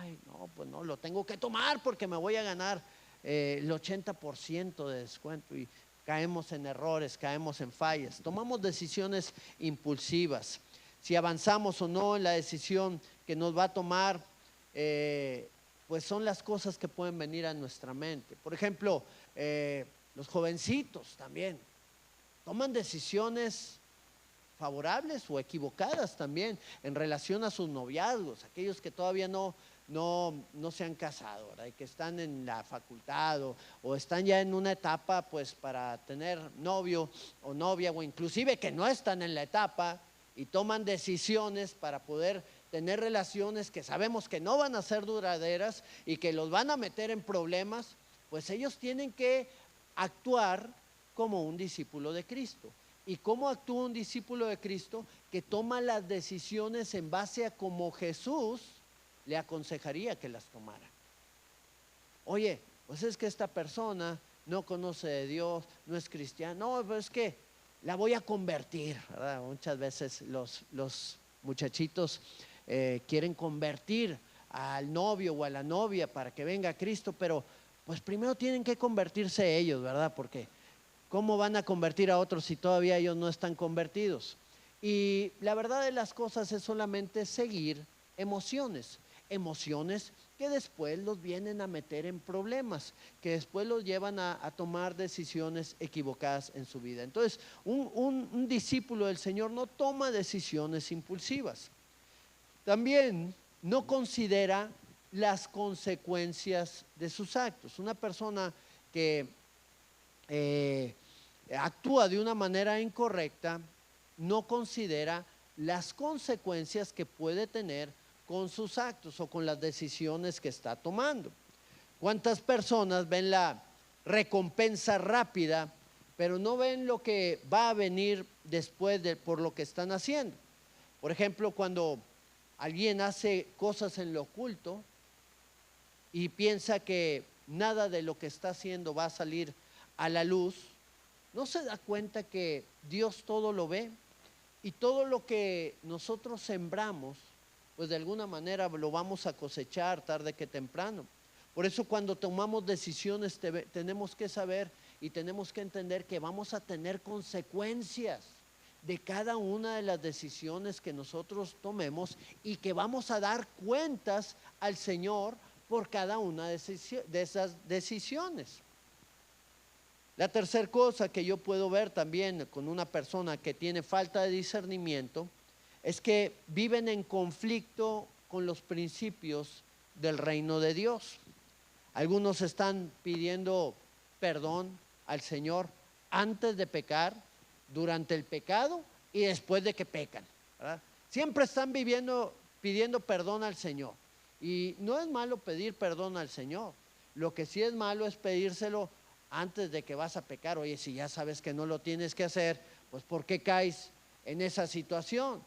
Ay, no, pues no, lo tengo que tomar porque me voy a ganar el 80% de descuento, y caemos en errores, caemos en fallas, tomamos decisiones impulsivas. Si avanzamos o no en la decisión que nos va a tomar, pues son las cosas que pueden venir a nuestra mente. Por ejemplo, los jovencitos también toman decisiones favorables o equivocadas también en relación a sus noviazgos, aquellos que todavía no se han casado, ¿verdad? Y que están en la facultad o están ya en una etapa pues para tener novio o novia, o inclusive que no están en la etapa y toman decisiones para poder tener relaciones que sabemos que no van a ser duraderas y que los van a meter en problemas. Pues ellos tienen que actuar como un discípulo de Cristo. ¿Y cómo actúa un discípulo de Cristo? Que toma las decisiones en base a cómo Jesús le aconsejaría que las tomara. Oye, pues es que esta persona no conoce de Dios, no es cristiana. No, pues es que la voy a convertir, ¿verdad? Muchas veces los muchachitos quieren convertir al novio o a la novia para que venga a Cristo, pero pues primero tienen que convertirse ellos, ¿verdad? Porque ¿cómo van a convertir a otros si todavía ellos no están convertidos? Y la verdad de las cosas es solamente seguir emociones que después los vienen a meter en problemas, que después los llevan a tomar decisiones equivocadas en su vida. Entonces, un discípulo del Señor no toma decisiones impulsivas. También no considera las consecuencias de sus actos. Una persona que actúa de una manera incorrecta no considera las consecuencias que puede tener con sus actos o con las decisiones que está tomando. ¿Cuántas personas ven la recompensa rápida, pero no ven lo que va a venir después por lo que están haciendo? Por ejemplo, cuando alguien hace cosas en lo oculto y piensa que nada de lo que está haciendo va a salir a la luz, no se da cuenta que Dios todo lo ve, y todo lo que nosotros sembramos, pues de alguna manera lo vamos a cosechar tarde que temprano. Por eso cuando tomamos decisiones tenemos que saber y tenemos que entender que vamos a tener consecuencias de cada una de las decisiones que nosotros tomemos, y que vamos a dar cuentas al Señor por cada una de esas decisiones. La tercera cosa que yo puedo ver también con una persona que tiene falta de discernimiento es que viven en conflicto con los principios del reino de Dios. Algunos están pidiendo perdón al Señor antes de pecar, durante el pecado y después de que pecan, ¿verdad? Siempre están pidiendo perdón al Señor. Y no es malo pedir perdón al Señor. Lo que sí es malo es pedírselo antes de que vas a pecar. Oye, si ya sabes que no lo tienes que hacer, pues ¿por qué caes en esa situación?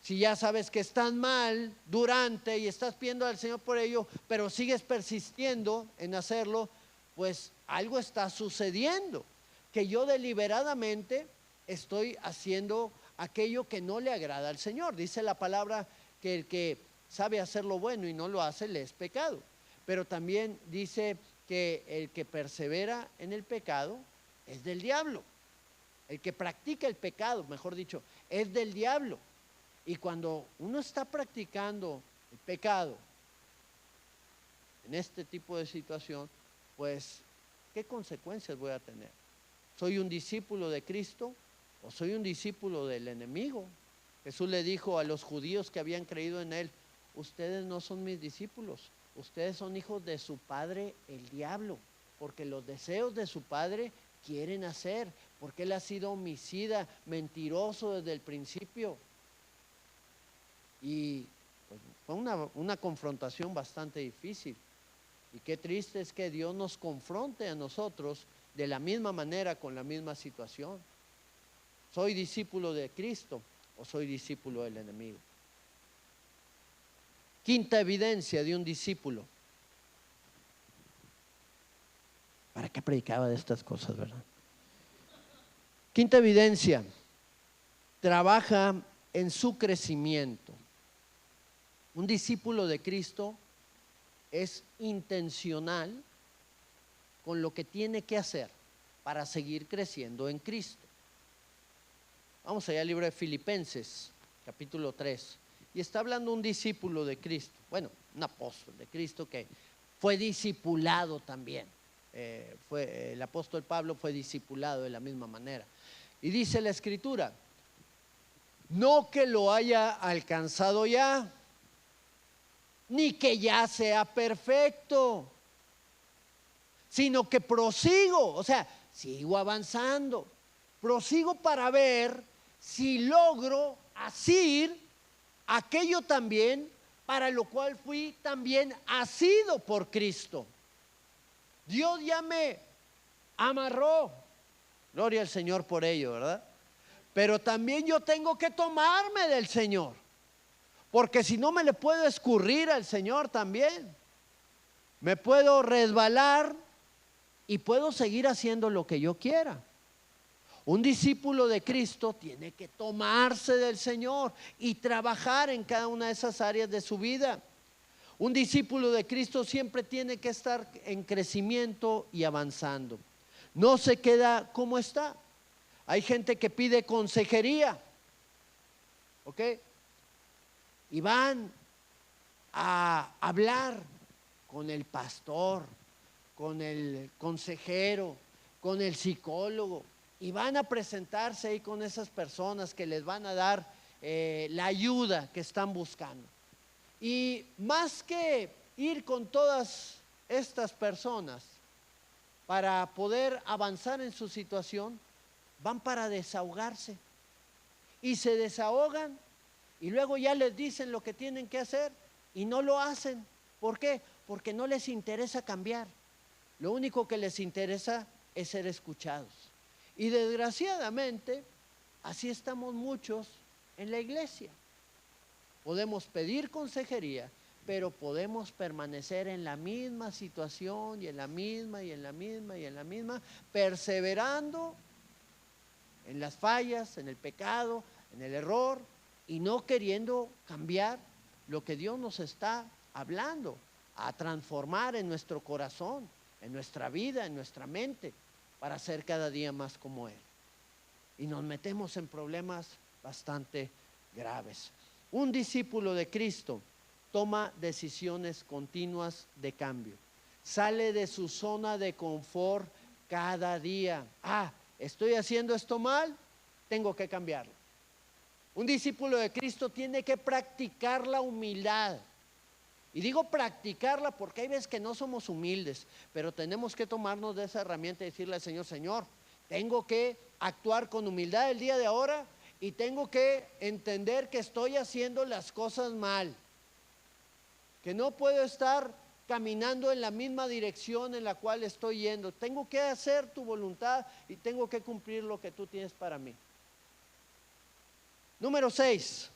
Si ya sabes que estás mal durante y estás pidiendo al Señor por ello, pero sigues persistiendo en hacerlo, pues algo está sucediendo, que yo deliberadamente estoy haciendo aquello que no le agrada al Señor. Dice la palabra que el que sabe hacer lo bueno y no lo hace, le es pecado. Pero también dice que el que persevera en el pecado es del diablo. El que practica el pecado, mejor dicho, es del diablo. Y cuando uno está practicando el pecado en este tipo de situación, pues, ¿qué consecuencias voy a tener? ¿Soy un discípulo de Cristo o soy un discípulo del enemigo? Jesús le dijo a los judíos que habían creído en él: ustedes no son mis discípulos, ustedes son hijos de su padre el diablo, porque los deseos de su padre quieren hacer, porque él ha sido homicida, mentiroso desde el principio. Y pues, fue una confrontación bastante difícil. Y qué triste es que Dios nos confronte a nosotros de la misma manera, con la misma situación. ¿Soy discípulo de Cristo o soy discípulo del enemigo? Quinta evidencia de un discípulo. ¿Para qué predicaba de estas cosas, verdad? Quinta evidencia: trabaja en su crecimiento. Un discípulo de Cristo es intencional con lo que tiene que hacer para seguir creciendo en Cristo. Vamos allá al libro de Filipenses, capítulo 3. Y está hablando un discípulo de Cristo, bueno, un apóstol de Cristo que fue discipulado también. El apóstol Pablo fue discipulado de la misma manera. Y dice la Escritura: no que lo haya alcanzado ya, ni que ya sea perfecto, sino que prosigo, o sea, sigo avanzando, prosigo para ver si logro asir aquello también para lo cual fui también asido por Cristo. Dios ya me amarró, gloria al Señor por ello, ¿verdad? Pero también yo tengo que tomarme del Señor, porque si no me le puedo escurrir al Señor también. Me puedo resbalar y puedo seguir haciendo lo que yo quiera. Un discípulo de Cristo tiene que tomarse del Señor y trabajar en cada una de esas áreas de su vida. Un discípulo de Cristo siempre tiene que estar en crecimiento y avanzando. No se queda como está. Hay gente que pide consejería, ¿ok? Y van a hablar con el pastor, con el consejero, con el psicólogo, y van a presentarse ahí con esas personas que les van a dar la ayuda que están buscando. Y más que ir con todas estas personas para poder avanzar en su situación, van para desahogarse. Y se desahogan y luego ya les dicen lo que tienen que hacer y no lo hacen. ¿Por qué? Porque no les interesa cambiar. Lo único que les interesa es ser escuchados. Y desgraciadamente, así estamos muchos en la iglesia. Podemos pedir consejería, pero podemos permanecer en la misma situación y en la misma y en la misma y en la misma, perseverando en las fallas, en el pecado, en el error, y no queriendo cambiar lo que Dios nos está hablando, a transformar en nuestro corazón, en nuestra vida, en nuestra mente, para ser cada día más como Él. Y nos metemos en problemas bastante graves. Un discípulo de Cristo toma decisiones continuas de cambio. Sale de su zona de confort cada día. Estoy haciendo esto mal, tengo que cambiarlo. Un discípulo de Cristo tiene que practicar la humildad. Y digo practicarla porque hay veces que no somos humildes, pero tenemos que tomarnos de esa herramienta y decirle al Señor: Señor, tengo que actuar con humildad el día de ahora y tengo que entender que estoy haciendo las cosas mal, que no puedo estar caminando en la misma dirección en la cual estoy yendo. Tengo que hacer tu voluntad y tengo que cumplir lo que tú tienes para mí. Número 6.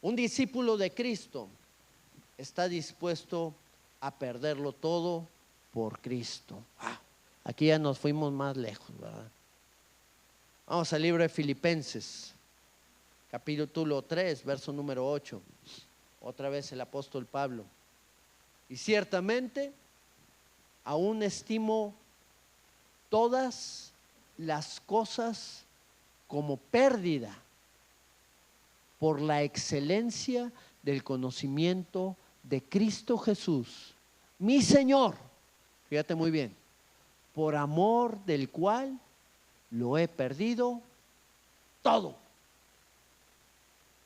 Un discípulo de Cristo está dispuesto a perderlo todo por Cristo. Aquí ya nos fuimos más lejos, ¿verdad? Vamos al libro de Filipenses, capítulo 3, verso número 8. Otra vez el apóstol Pablo. Y ciertamente aún estimo todas las cosas como pérdida por la excelencia del conocimiento de Cristo Jesús, mi Señor. Fíjate muy bien, por amor del cual lo he perdido todo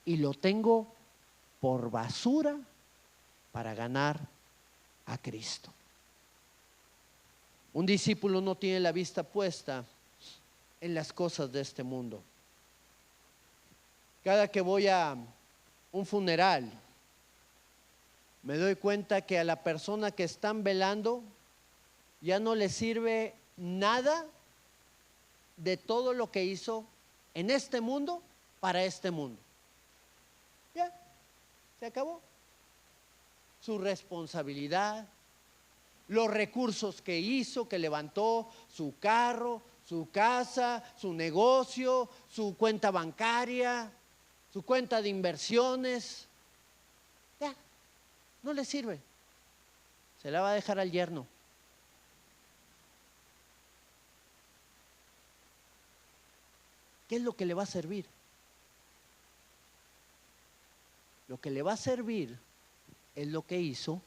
y lo tengo por basura para ganar a Cristo. Un discípulo no tiene la vista puesta en las cosas de este mundo. Cada que voy a un funeral, me doy cuenta que a la persona que están velando ya no le sirve nada de todo lo que hizo en este mundo para este mundo. Ya, se acabó. Su responsabilidad, los recursos que hizo, que levantó, su carro, su casa, su negocio, su cuenta bancaria, su cuenta de inversiones, ya, no le sirve. Se la va a dejar al yerno. ¿Qué es lo que le va a servir? Lo que le va a servir es lo que hizo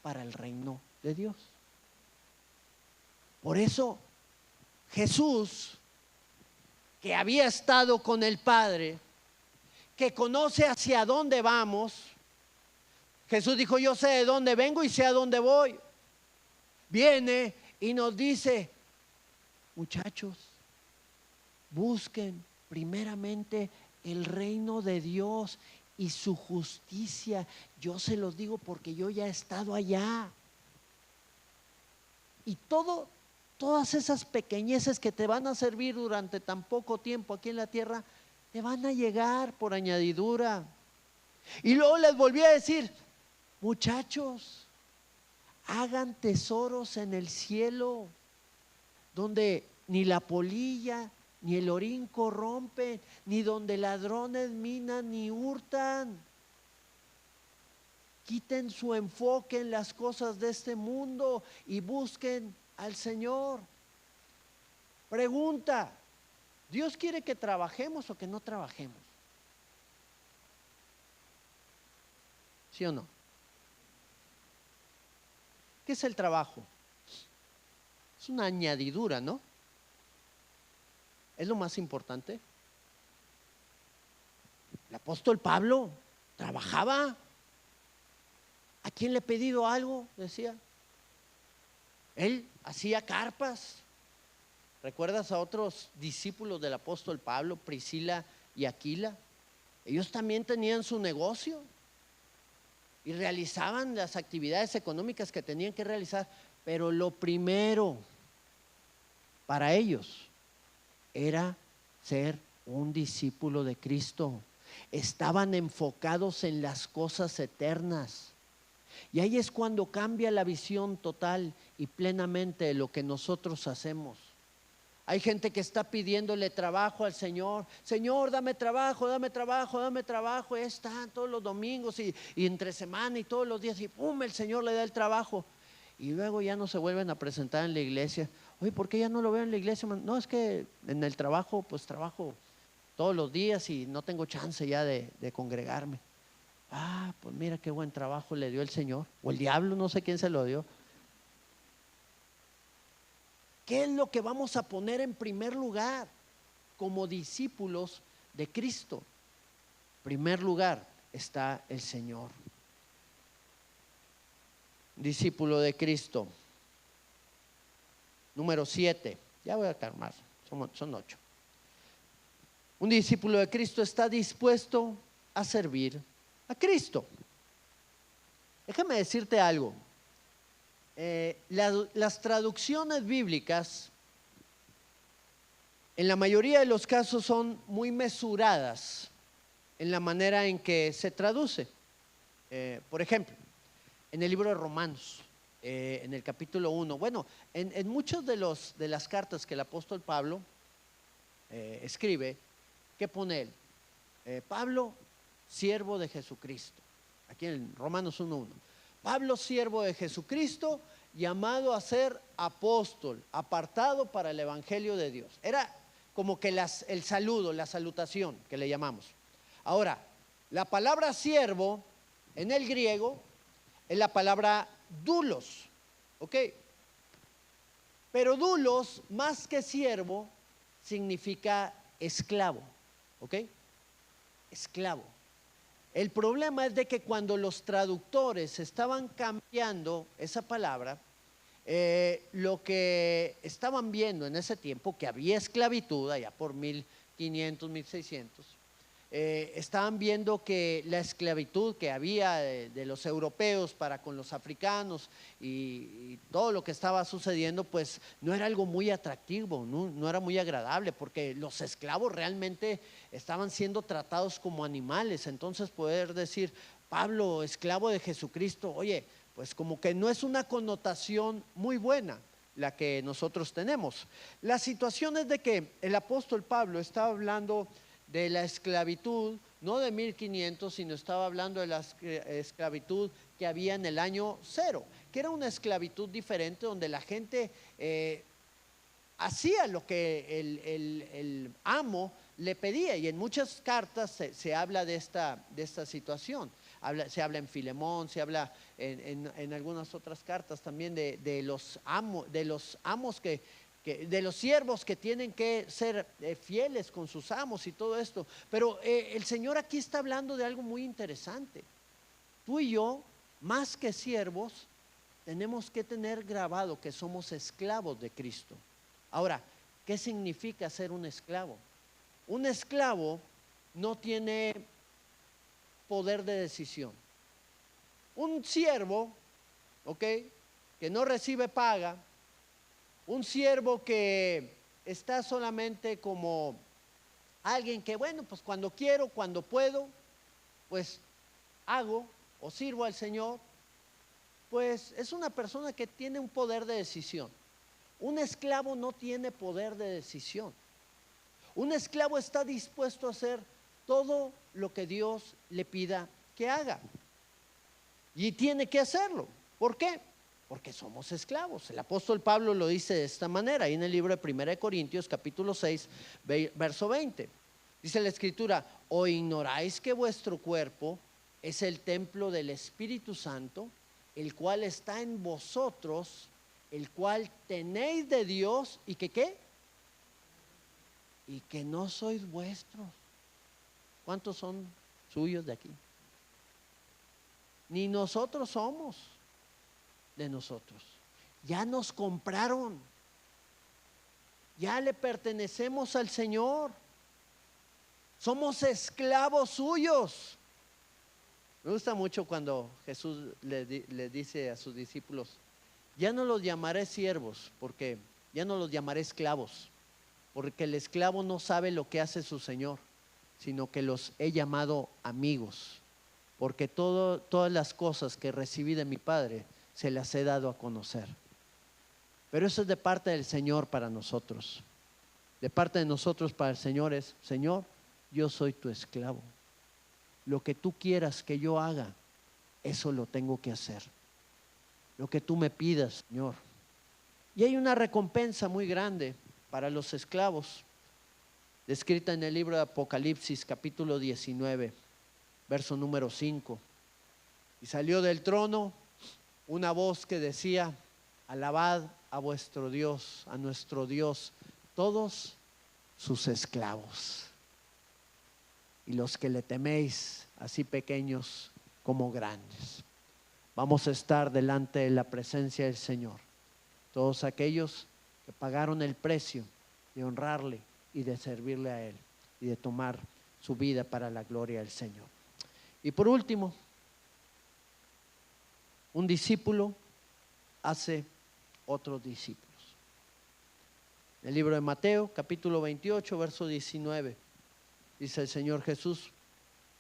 para el reino de Dios. Por eso Jesús, que había estado con el Padre, que conoce hacia dónde vamos, Jesús dijo: yo sé de dónde vengo y sé a dónde voy. Viene y nos dice: muchachos, busquen primeramente el reino de Dios y su justicia. Yo se los digo porque yo ya he estado allá. Y todas esas pequeñeces que te van a servir durante tan poco tiempo aquí en la tierra, te van a llegar por añadidura. Y luego les volví a decir: muchachos, hagan tesoros en el cielo, donde ni la polilla ni el orín corrompen, ni donde ladrones minan ni hurtan. Quiten su enfoque en las cosas de este mundo y busquen al Señor. Pregunta: ¿Dios quiere que trabajemos o que no trabajemos? ¿Sí o no? ¿Qué es el trabajo? Es una añadidura, ¿no? ¿Es lo más importante? El apóstol Pablo trabajaba. ¿A quién le he pedido algo? Decía. Él hacía carpas. ¿Recuerdas a otros discípulos del apóstol Pablo, Priscila y Aquila? Ellos también tenían su negocio y realizaban las actividades económicas que tenían que realizar, pero lo primero para ellos era ser un discípulo de Cristo. Estaban enfocados en las cosas eternas. Y ahí es cuando cambia la visión total y plenamente de lo que nosotros hacemos. Hay gente que está pidiéndole trabajo al Señor: Señor, dame trabajo, dame trabajo, dame trabajo. Y están todos los domingos y entre semana y todos los días, y ¡pum!, el Señor le da el trabajo. Y luego ya no se vuelven a presentar en la iglesia. Oye, ¿por qué ya no lo veo en la iglesia? No, es que en el trabajo, pues trabajo todos los días y no tengo chance ya de congregarme. Pues mira qué buen trabajo le dio el Señor, o el diablo, no sé quién se lo dio. ¿Qué es lo que vamos a poner en primer lugar como discípulos de Cristo? En primer lugar está el Señor. Discípulo de Cristo. Número 7. Ya voy a calmar, son 8. Un discípulo de Cristo está dispuesto a servir a Cristo. Déjame decirte algo. las traducciones bíblicas en la mayoría de los casos son muy mesuradas en la manera en que se traduce. Por ejemplo, en el libro de Romanos, en el capítulo 1, bueno, en muchos de las cartas que el apóstol Pablo escribe, ¿qué pone él? Pablo, siervo de Jesucristo. Aquí en Romanos 1:1. Pablo, siervo de Jesucristo, llamado a ser apóstol, apartado para el evangelio de Dios. Era como que el saludo, la salutación que le llamamos. Ahora, la palabra siervo en el griego es la palabra doulos, ¿ok? Pero doulos, más que siervo, significa esclavo, ¿ok? Esclavo. El problema es de que cuando los traductores estaban cambiando esa palabra, lo que estaban viendo en ese tiempo, que había esclavitud allá por 1500, 1600, estaban viendo que la esclavitud que había de los europeos para con los africanos y todo lo que estaba sucediendo, pues no era algo muy atractivo, no era muy agradable, porque los esclavos realmente estaban siendo tratados como animales. Entonces poder decir, Pablo, esclavo de Jesucristo, oye, pues como que no es una connotación muy buena la que nosotros tenemos. La situación es de que el apóstol Pablo estaba hablando de la esclavitud, no de 1500, sino estaba hablando de la esclavitud que había en el año 0, que era una esclavitud diferente, donde la gente hacía lo que el amo le pedía, y en muchas cartas se habla de esta situación. Se habla en Filemón, se habla en algunas otras cartas también de los amos de los siervos que tienen que ser fieles con sus amos y todo esto. Pero el Señor aquí está hablando de algo muy interesante. Tú y yo, más que siervos, tenemos que tener grabado que somos esclavos de Cristo. Ahora, ¿qué significa ser un esclavo? Un esclavo no tiene poder de decisión. Un siervo, ¿ok?, que no recibe paga, un siervo que está solamente como alguien que, bueno, pues cuando quiero, cuando puedo, pues hago o sirvo al Señor, pues es una persona que tiene un poder de decisión. Un esclavo no tiene poder de decisión. Un esclavo está dispuesto a hacer todo lo que Dios le pida que haga. Y tiene que hacerlo. ¿Por qué? Porque somos esclavos. El apóstol Pablo lo dice de esta manera, ahí en el libro de 1 Corintios, capítulo 6, verso 20. Dice la escritura: ¿o ignoráis que vuestro cuerpo es el templo del Espíritu Santo, el cual está en vosotros, el cual tenéis de Dios, y que qué? Y que no sois vuestros? ¿Cuántos son suyos de aquí? Ni nosotros somos de nosotros. Ya nos compraron. Ya le pertenecemos al Señor. Somos esclavos suyos. Me gusta mucho cuando Jesús le dice a sus discípulos: ya no los llamaré siervos, porque ya no los llamaré esclavos, porque el esclavo no sabe lo que hace su Señor, sino que los he llamado amigos, porque todas las cosas que recibí de mi Padre se las he dado a conocer. Pero eso es de parte del Señor para nosotros. De parte de nosotros para el Señor es: Señor, yo soy tu esclavo. Lo que tú quieras que yo haga, eso lo tengo que hacer. Lo que tú me pidas, Señor. Y hay una recompensa muy grande para los esclavos, descrita en el libro de Apocalipsis, capítulo 19, verso número 5. Y salió del trono una voz que decía: alabad a vuestro Dios, a nuestro Dios, todos sus esclavos, y los que le teméis, así pequeños como grandes. Vamos a estar delante de la presencia del Señor, todos aquellos que pagaron el precio de honrarle y de servirle a Él y de tomar su vida para la gloria del Señor. Y por último, un discípulo hace otros discípulos. En el libro de Mateo, capítulo 28, verso 19, dice el Señor Jesús: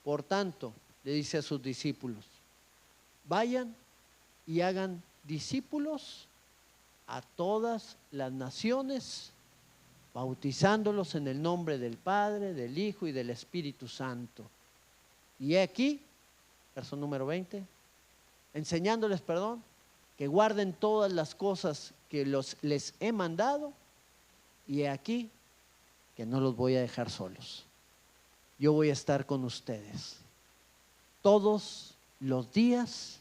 por tanto, le dice a sus discípulos, vayan y hagan discípulos a todas las naciones, bautizándolos en el nombre del Padre, del Hijo y del Espíritu Santo. Y he aquí, verso número 20, enseñándoles, que guarden todas las cosas que les he mandado, y he aquí que no los voy a dejar solos. Yo voy a estar con ustedes todos los días.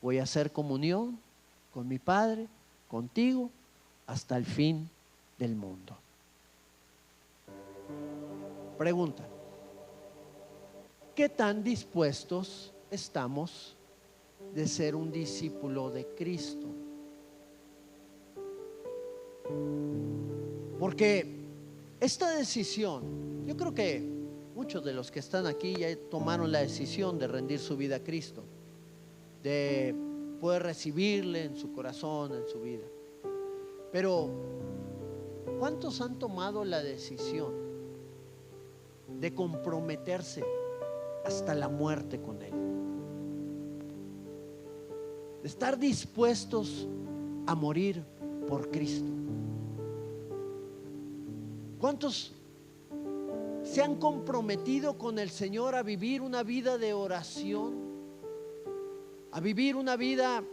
Voy a hacer comunión con mi Padre, contigo, hasta el fin del mundo. Pregunta: ¿qué tan dispuestos estamos de ser un discípulo de Cristo? Porque esta decisión, yo creo que muchos de los que están aquí ya tomaron la decisión de rendir su vida a Cristo, de poder recibirle en su corazón, en su vida. Pero ¿cuántos han tomado la decisión de comprometerse hasta la muerte con Él? De estar dispuestos a morir por Cristo. ¿Cuántos se han comprometido con el Señor a vivir una vida de oración, a vivir una vida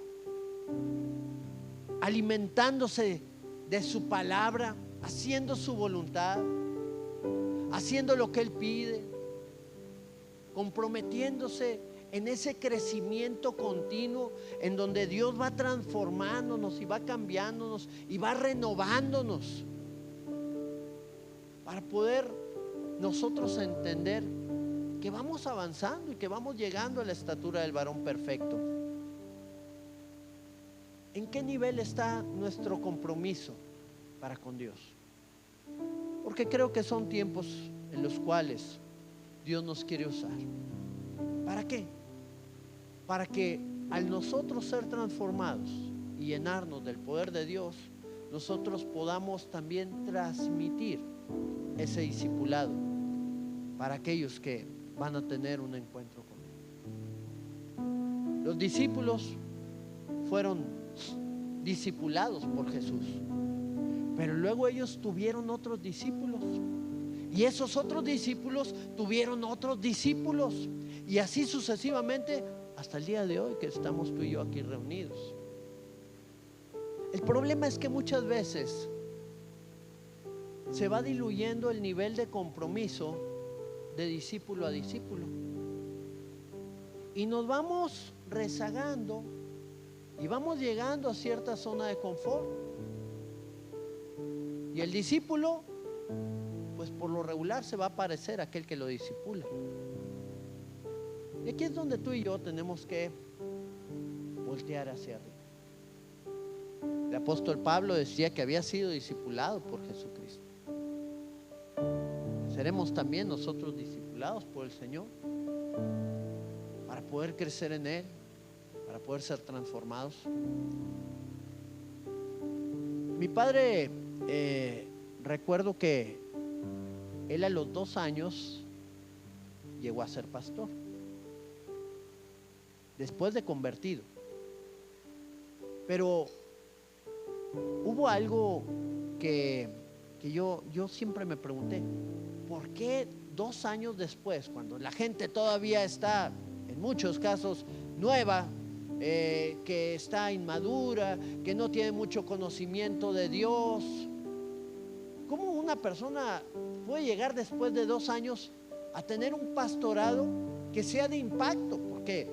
alimentándose de su palabra, haciendo su voluntad, haciendo lo que Él pide, comprometiéndose en ese crecimiento continuo en donde Dios va transformándonos y va cambiándonos y va renovándonos para poder nosotros entender que vamos avanzando y que vamos llegando a la estatura del varón perfecto? ¿En qué nivel está nuestro compromiso para con Dios? Porque creo que son tiempos en los cuales Dios nos quiere usar. ¿Para qué? Para que al nosotros ser transformados y llenarnos del poder de Dios, nosotros podamos también transmitir ese discipulado para aquellos que van a tener un encuentro con Él. Los discípulos fueron discipulados por Jesús, pero luego ellos tuvieron otros discípulos, y esos otros discípulos tuvieron otros discípulos, y así sucesivamente hasta el día de hoy que estamos tú y yo aquí reunidos. El problema es que muchas veces se va diluyendo el nivel de compromiso de discípulo a discípulo, y nos vamos rezagando y vamos llegando a cierta zona de confort, y el discípulo, pues por lo regular se va a parecer a aquel que lo discipula. Y aquí es donde tú y yo tenemos que voltear hacia arriba. El apóstol Pablo decía que había sido discipulado por Jesucristo. ¿Seremos también nosotros discipulados por el Señor para poder crecer en Él, para poder ser transformados? Mi padre, recuerdo que él a los 2 años llegó a ser pastor, después de convertido. Pero hubo algo que yo siempre me pregunté: ¿por qué 2 años después, cuando la gente todavía está, en muchos casos, nueva, que está inmadura, que no tiene mucho conocimiento de Dios, cómo una persona puede llegar después de 2 años a tener un pastorado que sea de impacto? Porque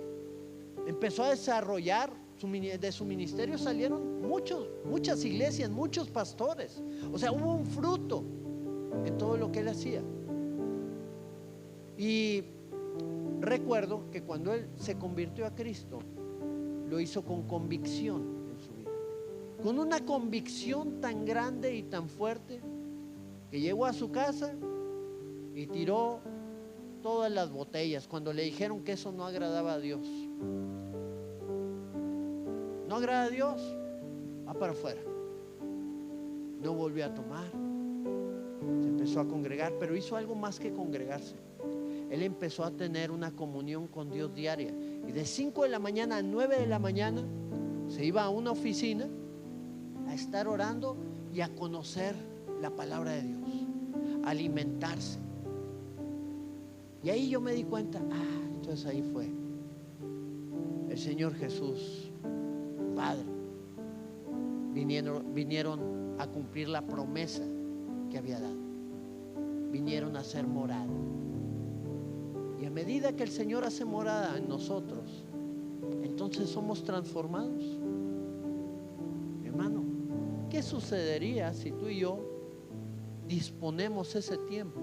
empezó a desarrollar de su ministerio, salieron muchas iglesias, muchos pastores. O sea, hubo un fruto en todo lo que él hacía. Y recuerdo que cuando él se convirtió a Cristo, lo hizo con convicción en su vida, con una convicción tan grande y tan fuerte que llegó a su casa y tiró todas las botellas cuando le dijeron que eso no agradaba a Dios. ¿No agrada a Dios? va para afuera. No volvió a tomar, se empezó a congregar, pero hizo algo más que congregarse. Él empezó a tener una comunión con Dios diaria, y de 5 de la mañana a 9 de la mañana se iba a una oficina a estar orando y a conocer la palabra de Dios, a alimentarse. Y ahí yo me di cuenta, entonces ahí fue el Señor Jesús, Padre, vinieron a cumplir la promesa que había dado, vinieron a hacer morada. Y a medida que el Señor hace morada en nosotros, entonces somos transformados. Hermano, ¿qué sucedería si tú y yo disponemos ese tiempo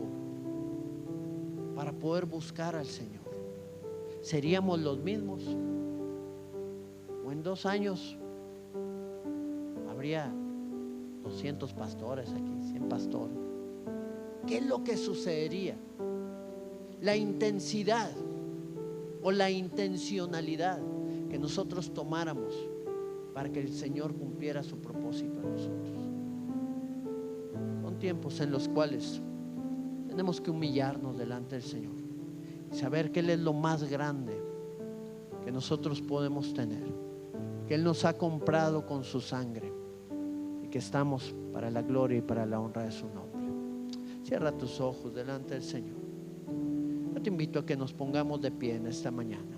para poder buscar al Señor? ¿Seríamos los mismos? ¿O en 2 años habría 200 pastores aquí, 100 pastores? ¿Qué es lo que sucedería? La intensidad o la intencionalidad que nosotros tomáramos para que el Señor cumpliera su propósito en nosotros. Son tiempos en los cuales tenemos que humillarnos delante del Señor y saber que Él es lo más grande que nosotros podemos tener, que Él nos ha comprado con su sangre y que estamos para la gloria y para la honra de su nombre. Cierra tus ojos delante del Señor. Yo te invito a que nos pongamos de pie en esta mañana.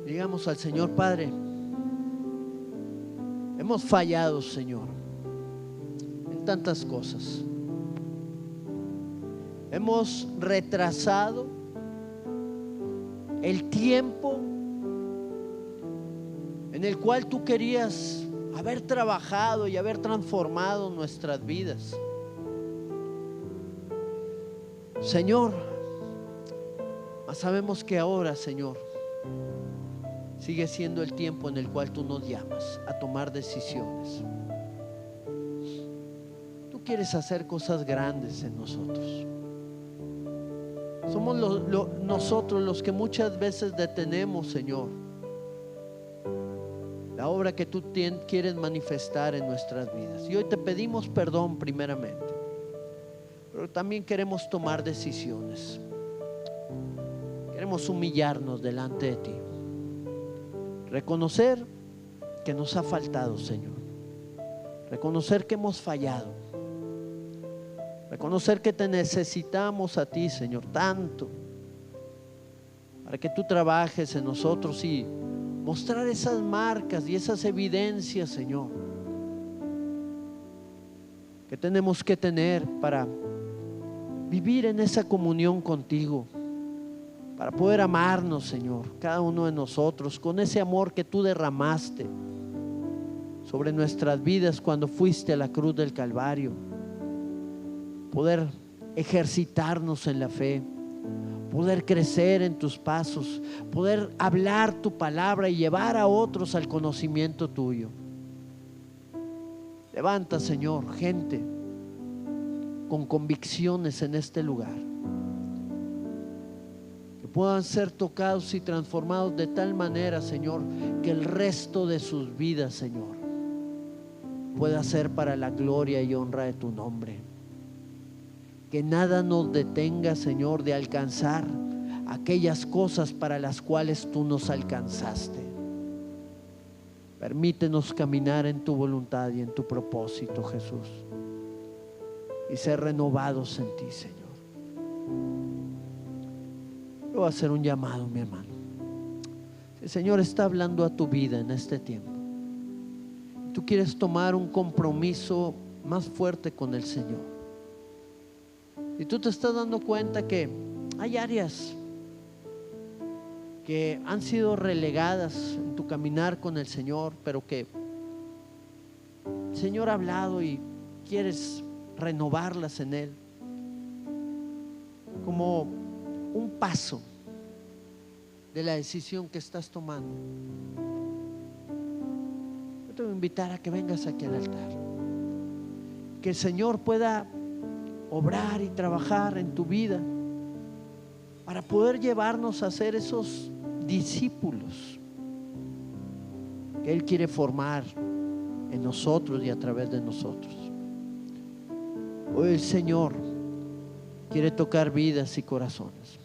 Digamos al Señor: Padre, hemos fallado, Señor, en tantas cosas. Hemos retrasado el tiempo en el cual tú querías haber trabajado y haber transformado nuestras vidas. Señor, mas sabemos que ahora, Señor, sigue siendo el tiempo en el cual tú nos llamas a tomar decisiones. Tú quieres hacer cosas grandes en nosotros. Somos nosotros los que muchas veces detenemos, Señor, la obra que tú quieres manifestar en nuestras vidas. Y hoy te pedimos perdón primeramente, pero también queremos tomar decisiones. Queremos humillarnos delante de ti, reconocer que nos ha faltado, Señor, reconocer que hemos fallado, reconocer que te necesitamos a ti, Señor, tanto para que tú trabajes en nosotros y mostrar esas marcas y esas evidencias, Señor, que tenemos que tener para vivir en esa comunión contigo, para poder amarnos, Señor, cada uno de nosotros con ese amor que tú derramaste sobre nuestras vidas cuando fuiste a la cruz del Calvario. Poder ejercitarnos en la fe, poder crecer en tus pasos, poder hablar tu palabra y llevar a otros al conocimiento tuyo. Levanta, Señor, gente con convicciones en este lugar, que puedan ser tocados y transformados de tal manera, Señor, que el resto de sus vidas, Señor, pueda ser para la gloria y honra de tu nombre. Que nada nos detenga, Señor, de alcanzar aquellas cosas para las cuales tú nos alcanzaste. Permítenos caminar en tu voluntad y en tu propósito, Jesús, y ser renovados en ti, Señor. Yo voy a hacer un llamado, mi hermano. El Señor está hablando a tu vida en este tiempo. Tú quieres tomar un compromiso más fuerte con el Señor. Y tú te estás dando cuenta que hay áreas que han sido relegadas en tu caminar con el Señor, pero que el Señor ha hablado y quieres renovarlas en Él, como un paso de la decisión que estás tomando. Yo te voy a invitar a que vengas aquí al altar, que el Señor pueda obrar y trabajar en tu vida para poder llevarnos a ser esos discípulos que Él quiere formar en nosotros y a través de nosotros. Hoy el Señor quiere tocar vidas y corazones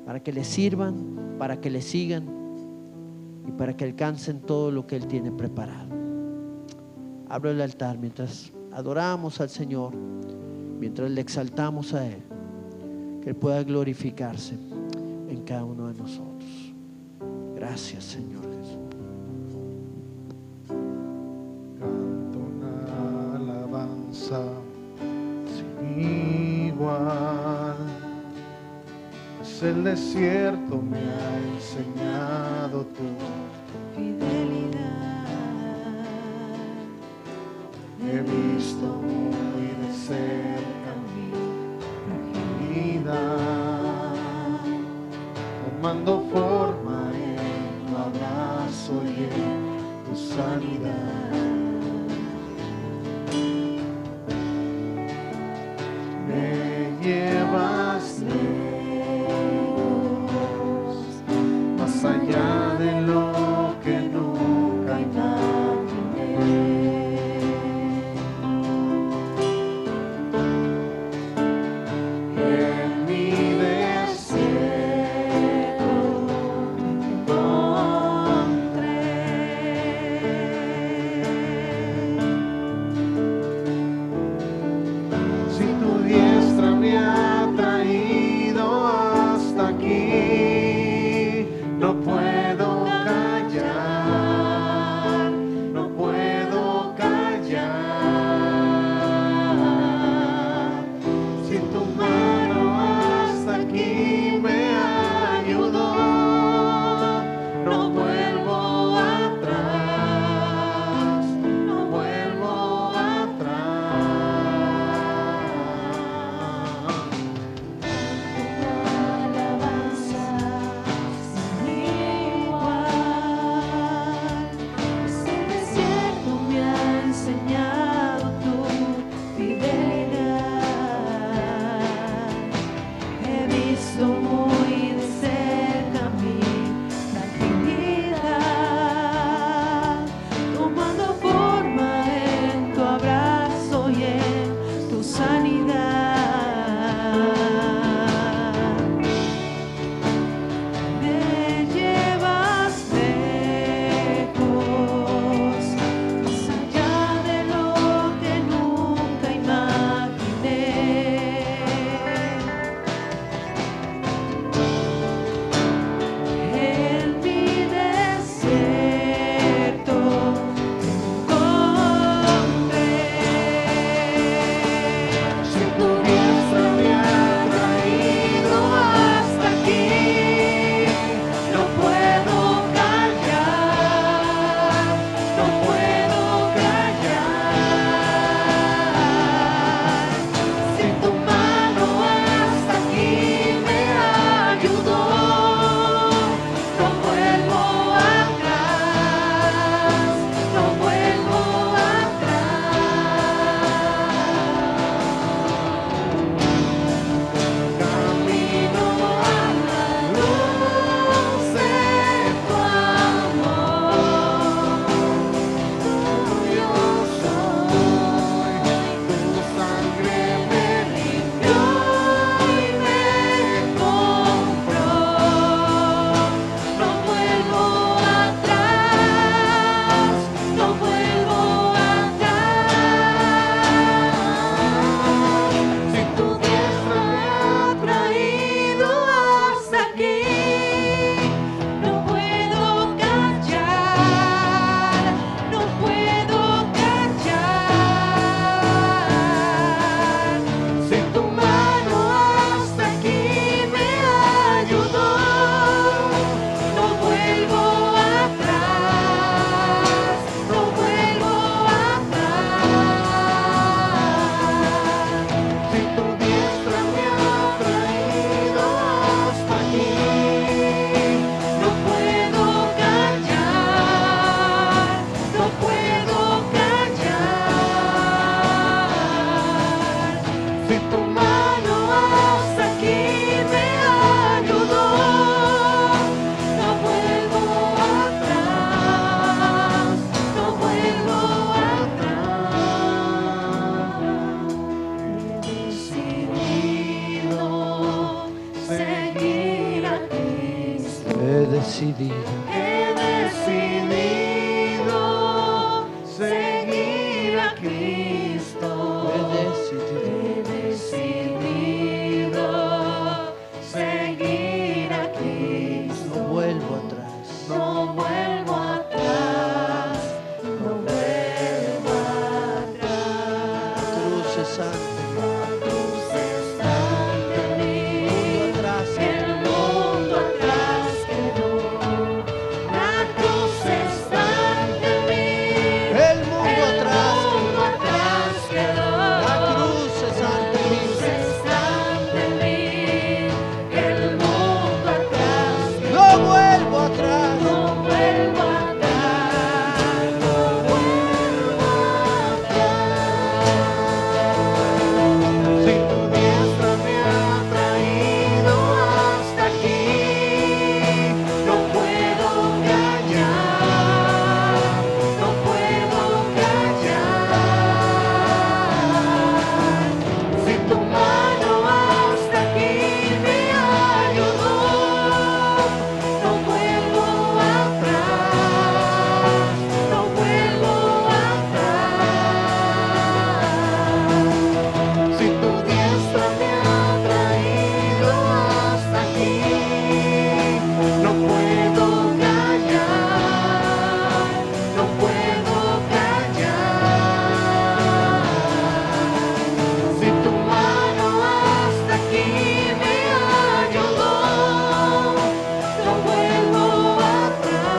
para que le sirvan, para que le sigan y para que alcancen todo lo que Él tiene preparado. Abro el altar mientras adoramos al Señor, mientras le exaltamos a Él, que Él pueda glorificarse en cada uno de nosotros. Gracias, Señor Jesús. Canto una alabanza sin igual, pues el desierto me ha enseñado tu fidelidad. he visto muy de cerca mi fragilidad, tomando forma en tu abrazo y en tu sanidad. Me llevas lejos, más allá de lo que nunca imaginé. En mi desierto decidido. He decidido seguir a Cristo. He decidido. He decidido seguir a Cristo. No vuelvo atrás. No vuelvo atrás. No vuelvo atrás. La cruz es ante mí. La cruz está ante mí. Mundo atrás. El mundo atrás quedó. La cruz está ante mí. El mundo atrás. El mundo atrás quedó. La cruz es ante mí. Está ante mí. El mundo atrás quedó. No vuelvo atrás. No vuelvo atrás. No vuelvo atrás. Si tu diestra me ha traído hasta aquí, no puedo callar, no puedo callar. Si tu mano hasta aquí me ayudó, no vuelvo atrás, no vuelvo atrás. Si tu diestra me ha traído hasta aquí, no puedo callar, no puedo callar. Si tu mano hasta aquí me ayudó, no vuelvo atrás,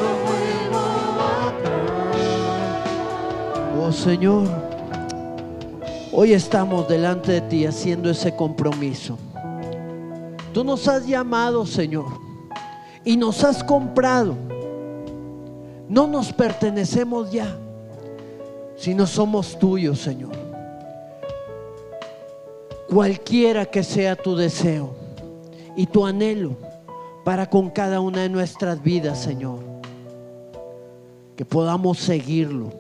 no vuelvo atrás. Oh Señor, hoy estamos delante de ti haciendo ese compromiso. Tú nos has llamado, Señor, y nos has comprado. No nos pertenecemos ya, sino somos tuyos, Señor. Cualquiera que sea tu deseo y tu anhelo para con cada una de nuestras vidas, Señor, que podamos seguirlo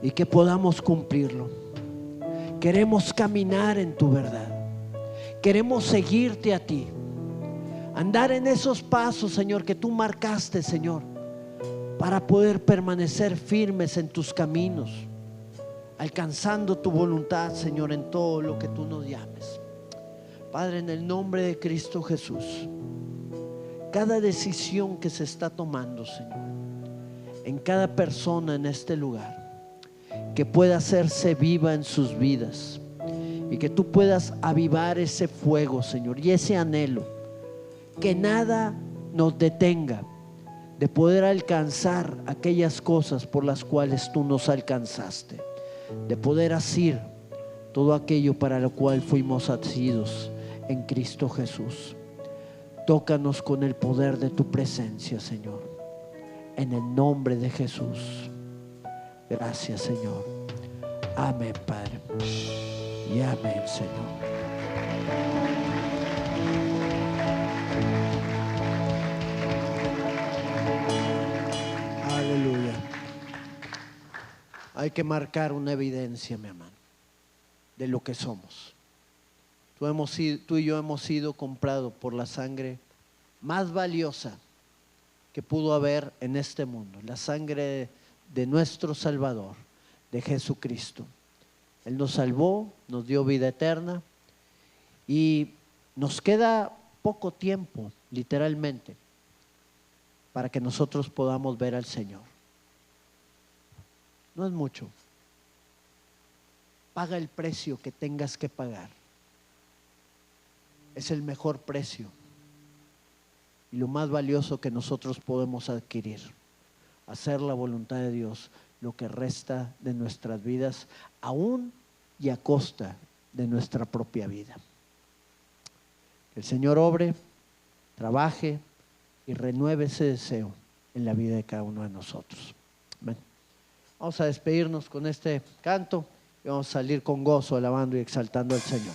y que podamos cumplirlo. Queremos caminar en tu verdad. Queremos seguirte a ti. Andar en esos pasos, Señor, que tú marcaste, Señor, para poder permanecer firmes en tus caminos, alcanzando tu voluntad, Señor, en todo lo que tú nos llames. Padre, en el nombre de Cristo Jesús, cada decisión que se está tomando, Señor, en cada persona en este lugar, que pueda hacerse viva en sus vidas y que tú puedas avivar ese fuego, Señor, y ese anhelo, que nada nos detenga de poder alcanzar aquellas cosas por las cuales tú nos alcanzaste, de poder hacer todo aquello para lo cual fuimos nacidos en Cristo Jesús. Tócanos con el poder de tu presencia, Señor, en el nombre de Jesús. Gracias, Señor. Amén, Padre, y amén, Señor. Aleluya. Hay que marcar una evidencia, mi hermano, de lo que somos. Tú y yo hemos sido comprados por la sangre más valiosa que pudo haber en este mundo, la sangre de nuestro Salvador, de Jesucristo. Él nos salvó, nos dio vida eterna y nos queda poco tiempo, literalmente, para que nosotros podamos ver al Señor. No es mucho. Paga el precio que tengas que pagar. Es el mejor precio y lo más valioso que nosotros podemos adquirir. Hacer la voluntad de Dios lo que resta de nuestras vidas, aún y a costa de nuestra propia vida. Que el Señor obre, trabaje y renueve ese deseo en la vida de cada uno de nosotros. Amén. Vamos a despedirnos con este canto y vamos a salir con gozo, alabando y exaltando al Señor.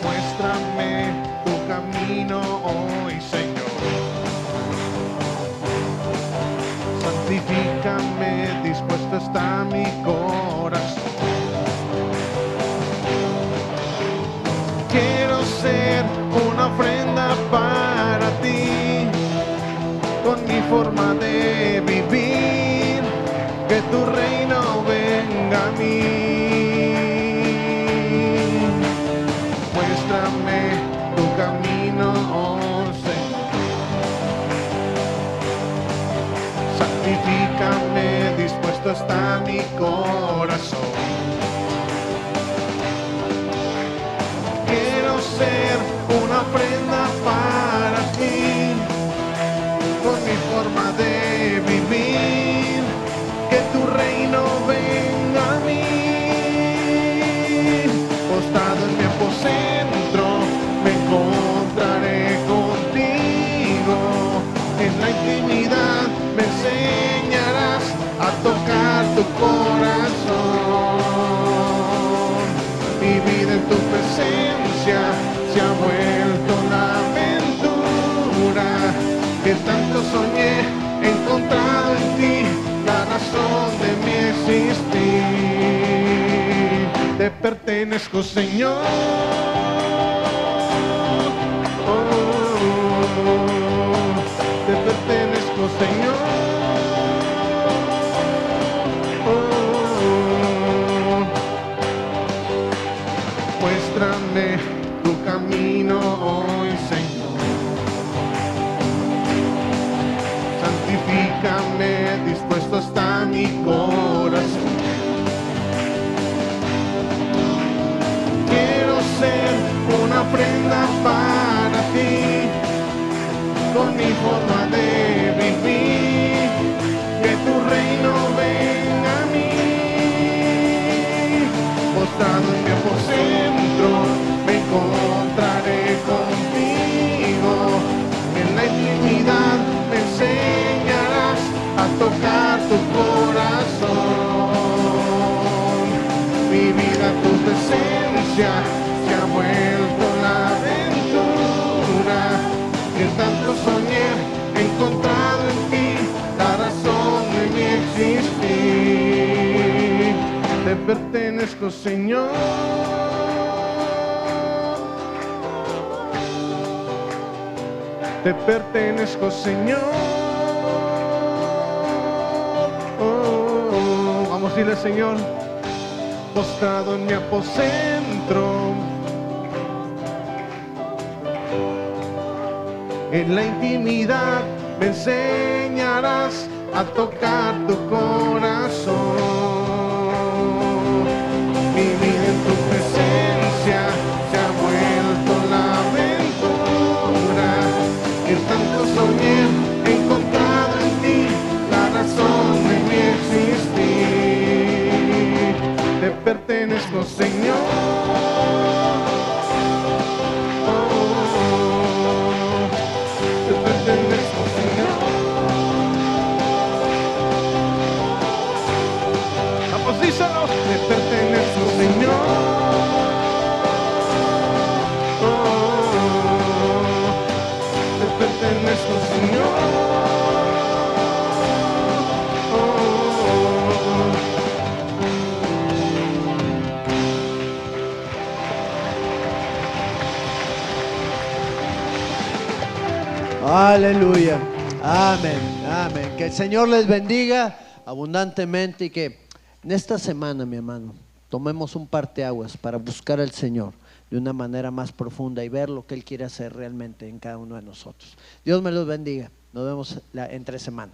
Muéstrame tu camino, ofrenda para ti, con mi forma de vivir, que tu reino venga a mí. Muéstrame tu camino, oh Señor. Santifícame, dispuesto está mi corazón. Quiero ser una ofrenda para ti, con mi forma de vivir, que tu reino venga a mí. Postrado en mi apocentro, me encontraré contigo. En la intimidad me enseñarás a tocar tu corazón. Mi vida en tu presencia se ha vuelto una aventura, que tanto soñé, he encontrado en ti la razón de mi existir. Te pertenezco, Señor. Te pertenezco, Señor. Muéstrame tu camino hoy, Señor. Santifícame, dispuesto está mi corazón. Quiero ser una ofrenda para ti, con mi forma de vivir, que tu reino venga a mí. Postrado en mi apocentro, me encontraré contigo. En la intimidad me enseñarás a tocar tu corazón. Mi vida, tu presencia se ha vuelto la aventura, que tanto soñé, he encontrado en ti la razón de mi existir. Te pertenezco, Señor. Te pertenezco, Señor. Vamos a decirle, Señor, postrado en mi apocentro, en la intimidad me enseñarás a tocar tu corazón. Mi vida en tu presencia se ha vuelto la aventura, que tanto soñé, he encontrado en ti la razón de mi existir. Te pertenezco, Señor. Te pertenezco, Señor. Vamos, díselo. Te pertenezco, Señor. Te pertenezco, Señor. Aleluya. Amén. Amén. Que el Señor les bendiga abundantemente y que en esta semana, mi hermano, tomemos un parteaguas para buscar al Señor de una manera más profunda y ver lo que Él quiere hacer realmente en cada uno de nosotros. Dios me los bendiga. Nos vemos entre semana.